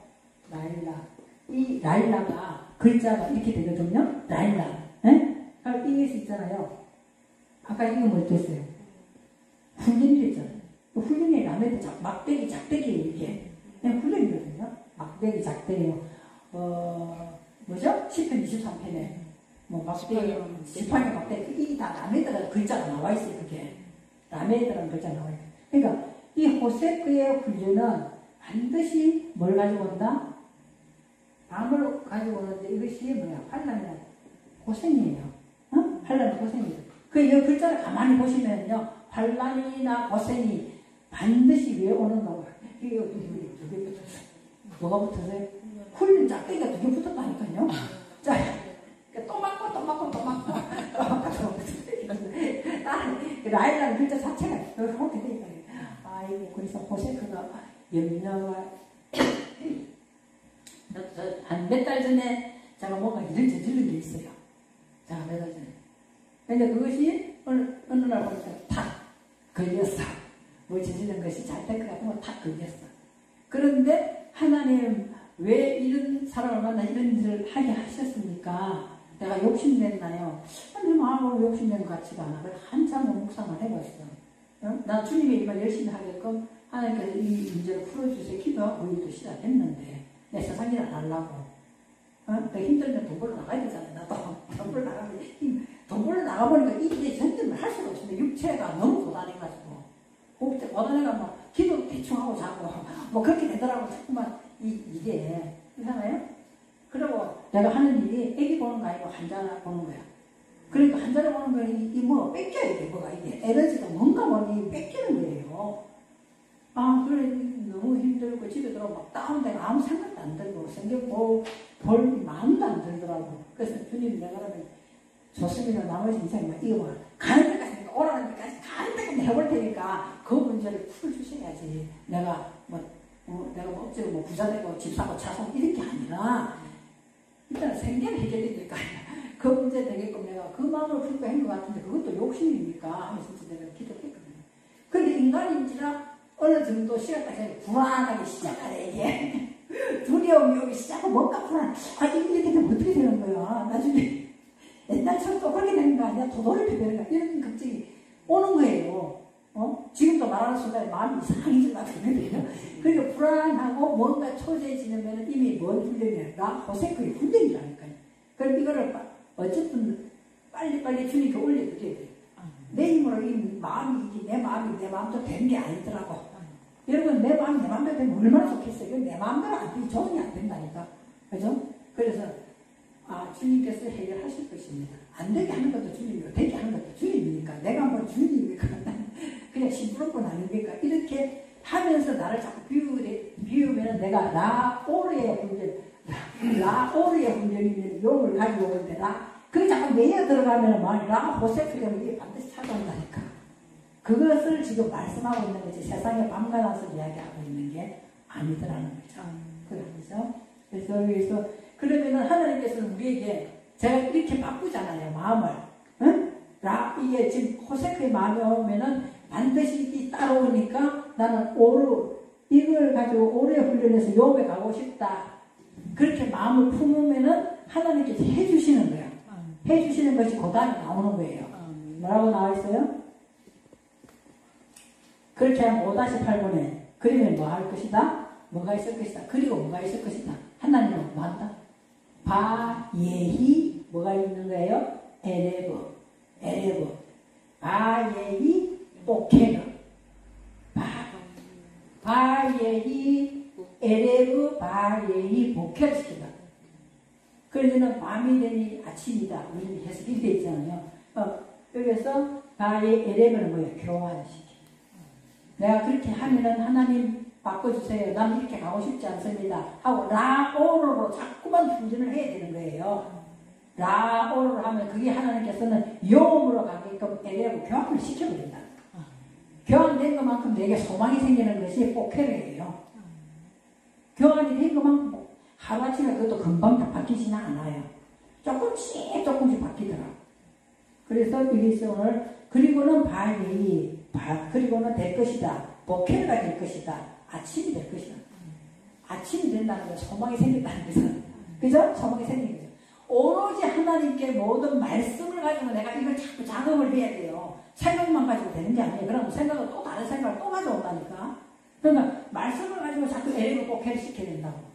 이 라일라가 글자가 이렇게 되거든요. 라일라. 응? 그럼 이것이 있잖아요. 아까 이거 뭐 됐어요? 훈련이 있잖아요. 훈련이 라면 막대기, 작대기예요, 이게. 그냥 훈련이거든요. 막대기, 작대기요. 뭐죠? 10편, 23편에. 막대기, 지팡이 막대기. 이게 다 라면에다가 글자가 나와 있어요, 그게. 라면에다가 글자가 나와 있어요. 그러니까, 이 호세크의 훈련은 반드시 뭘 가지고 온다? 밤을 가지고 오는데 이것이 뭐야? 환란이나 고생이에요. 환란이 고생이에요. 이 글자를 가만히 보시면요, 환란이나 고생이 반드시 왜 오는가? 이게 두 개 붙었어요. 뭐가 붙었어요? 훈련 짝대기가 2개 붙었다니까요. 자, 또 맞고. 라일라는 글자 자체가 이렇게 되니까. 그래서 호세크가 염려가 한 몇 달 전에 제가 뭔가 일을 저지른 게 있어요. 자, 몇 달 전에. 근데 그것이 어느 날 보니까 탁 걸렸어. 뭐 저지른 것이 잘 될 것 같으면 탁 걸렸어. 그런데 하나님 왜 이런 사람을 만나 이런 일을 하게 하셨습니까? 내가 욕심냈나요? 내 마음으로 욕심낸 것 같지가 않아. 그래서 한참 묵상을 해봤어. 나 주님의 일만 열심히 하게끔 하나님께서 이 문제를 풀어주세요. 기도하고 일도 시작했는데 내 세상 일 안 하려고. 내가 힘들면 돈 벌러 나가야 되잖아. 나도 돈 벌러 나가면 돈 벌러 나가보니까 이게 전쟁을 할 수가 없습니다. 육체가 너무 고단해가지고. 고단해가 기도 대충 하고 자고 그렇게 되더라고. 자꾸만 이게 이상해요? 그리고 내가 하는 일이 애기 보는 거 아니고 환자 보는 거야. 그러니까 환자를 보는 거는 뺏겨야 돼. 뭐가 이게 에너지가 뭔가 뺏기는 거예요. 그래 너무 힘들고 집에 들어오면 다운되고 아무 생각도 안 들고 성경 볼 마음도 안 들더라고. 그래서 주님 내가 그러면 좋습니다. 나머지 인생이 이거 가는 데까지 오라는 데까지 가는 데까지 해볼 테니까 그 문제를 풀어주셔야지. 내가 내가 억지로 부자 되고 집 사고 차 사고 이렇게 아니라 일단 생계를 해결해야 될 거 아니야. 그 문제 되게끔 내가 그 마음으로 풀고 한 것 같은데 그것도 욕심입니까? 하면서 내가 기도했거든요. 그런데 인간인지라 어느 정도 시간까지 불안하게 시작하네, 이게. 두려움이 오기 시작하고 뭔가 불안. 이렇게 되면 어떻게 되는 거야? 나중에 옛날처럼 또 그렇게 되는 거 아니야? 도돌이표 되는 거야? 이런 걱정이 오는 거예요. 지금도 말하는 순간에 마음이 이상해질 것 같거든요. 그러니까 불안하고 뭔가 초조해지면 이미 뭔 훈련이야? 호세크의 훈련이라니까요. 그럼 이거를 어쨌든 빨리 주님께 올려드려야 돼요. 내 힘으로 이 마음이 내 마음도 되는 게 아니더라고. 여러분 내 마음이 내 마음대로 되면 얼마나 좋겠어요. 이건 내 마음대로 안 되면 조정이 안 된다니까. 그죠? 그래서 주님께서 해결하실 것입니다. 안 되게 하는 것도 주님이고 되게 하는 것도 주님이니까 내가 뭐 주님입니까? 그냥 심부름꾼 아닙니까? 이렇게 하면서 나를 자꾸 비우면 내가 라오르의 훈련이면 용을 가지고 오는데 그게 자꾸 내에 들어가면 라호세크가 이게 반드시 찾아온다니까. 그것을 지금 말씀하고 있는 거지 세상에 밤과 낮을 이야기하고 있는 게 아니더라는 거죠. 그렇죠? 그래서 여기서 그러면은 하나님께서는 우리에게 제가 이렇게 바꾸잖아요, 마음을. 응? 이게 지금 호세크의 마음이 오면은 반드시 따라오니까 나는 이걸 가지고 오래 훈련해서 요배 가고 싶다. 그렇게 마음을 품으면은 하나님께서 해주시는 거야. 해주시는 것이 그 다음에 나오는 거예요. 뭐라고 나와 있어요? 그렇게 하면 5-8번에 그러면 뭐 할 것이다? 뭐가 있을 것이다. 그리고 뭐가 있을 것이다. 하나님은 뭐 한다? 바예히 뭐가 있는 거예요? 에레브 바예히 보케르 바예히 에레브 바예히 보케르 시키다. 그러면 밤이 되니 아침이다. 우리 해석이 되어 있잖아요. 여기서 바예 에레브는 뭐예요? 교환시키. 내가 그렇게 하면은 하나님 바꿔주세요. 난 이렇게 가고 싶지 않습니다. 하고 라오로로 자꾸만 훈련을 해야 되는 거예요. 라오로로 하면 그게 하나님께서는 영으로 가게끔 에레브 교환을 시켜버린다. 교환된 것만큼 내게 소망이 생기는 것이 포케르예요. 교환이 된 것만큼 하루아침에 그것도 금방 다 바뀌지는 않아요. 조금씩 바뀌더라. 그래서 이게 오늘 그리고는 그리고는 될 것이다. 보케르가 될 것이다. 아침이 될 것이다. 아침이 된다는 건 소망이 생긴다는 것은. 그죠? 소망이 생기는 거죠. 오로지 하나님께 모든 말씀을 가지고 내가 이걸 자꾸 작업을 해야 돼요. 생각만 가지고 되는 게 아니에요. 그럼 생각은 또 다른 생각을 또 가져온다니까. 그러니까 말씀을 가지고 자꾸 에레브 보케르 시켜야 된다고.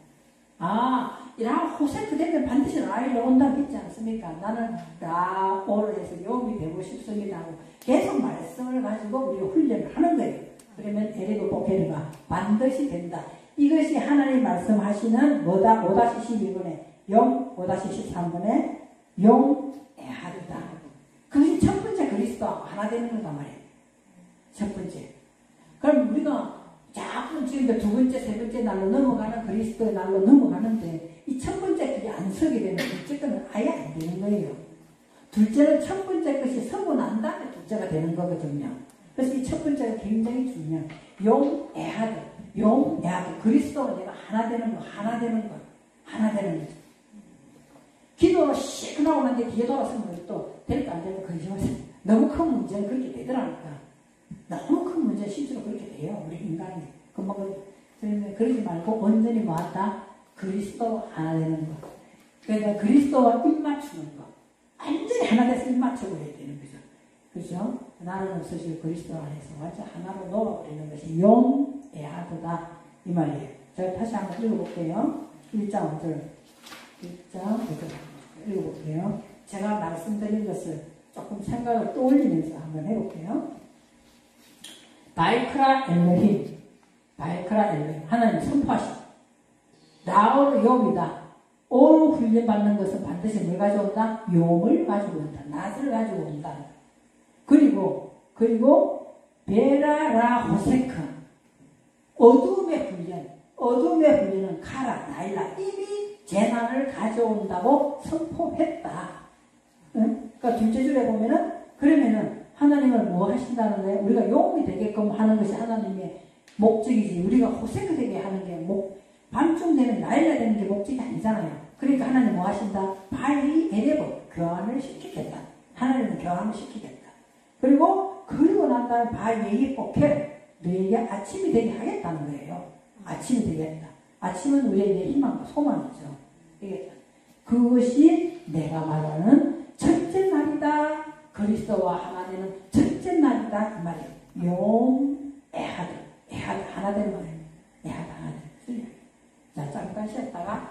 호세크 되면 반드시 라일이 온다고 했지 않습니까? 나는 라오를 해서 용이 되고 싶습니다 하고 계속 말씀을 가지고 우리가 훈련을 하는 거예요. 그러면 에레브 보케르가 반드시 된다. 이것이 하나님 말씀하시는 5-12번에 5-13번에 용에하르다. 그것이 첫 번째 그리스도하고 하나 되는 거단 말이에요. 첫 번째. 그럼 우리가 자꾸 지금 두 번째, 세 번째 날로 넘어가는 그리스도의 날로 넘어가는데 이 첫 번째 그게 안 서게 되면 둘째 거는 아예 안 되는 거예요. 둘째는 첫 번째 것이 서고 난 다음에 둘째가 되는 거거든요. 그래서 이 첫 번째가 굉장히 중요해요. 용에하드. 그리스도와 내가 하나 되는 거죠. 기도로 씩 끝나고 난 뒤에 뒤에 돌아서면 또 될까 안 될까 거짓말이에요. 너무 큰 문제는 그렇게 되더라니까. 너무 큰 문제 실제로 그렇게 돼요. 우리 인간이. 그러지 말고 온전히 뭐한다? 그리스도 하나 되는 거. 그러니까 그리스도와 입 맞추는 거. 완전히 하나 돼서 입 맞춰버려야 되는 거죠. 그죠? 나는 없으시고 그리스도 안에서 완전 하나로 놓아버리는 것이 용에하드다. 이 말이에요. 제가 다시 한번 읽어볼게요. 1장 5절. 읽어볼게요. 제가 말씀드린 것을 조금 생각을 떠올리면서 한번 해볼게요. 바이크라 엘로힘 하나님 선포하시오. 라오르 용이다. 올 훈련 받는 것은 반드시 뭘 가져온다? 용을 가지고 온다. 낫을 가지고 온다. 그리고 베라라 호세크 어둠의 훈련은 카라 나일라 이미 재난을 가져온다고 선포했다. 응? 그러니까 둘째 줄에 보면은 그러면은 하나님은 뭐 하신다는 거예요? 우리가 용이 되게끔 하는 것이 하나님의 목적이지. 우리가 호세크 되게 하는 게 밤중 되면 나일라 되는 게 목적이 아니잖아요. 그러니까 하나님 뭐 하신다? 바이 에레버 교환을 시키겠다. 하나님은 교환을 시키겠다. 그리고 난 다음에 바이 보케르 너에게 아침이 되게 하겠다는 거예요. 아침이 되겠다. 아침은 우리에게 희망과 소망이죠. 그것이 내가 말하는 첫째 날이다. 그리스도와 하나 되는 첫째 날이다. 그 말이에요. 에하드 하나 되는 말이에요. 에하드 하나 되는. 자, 잠깐 쉬었다가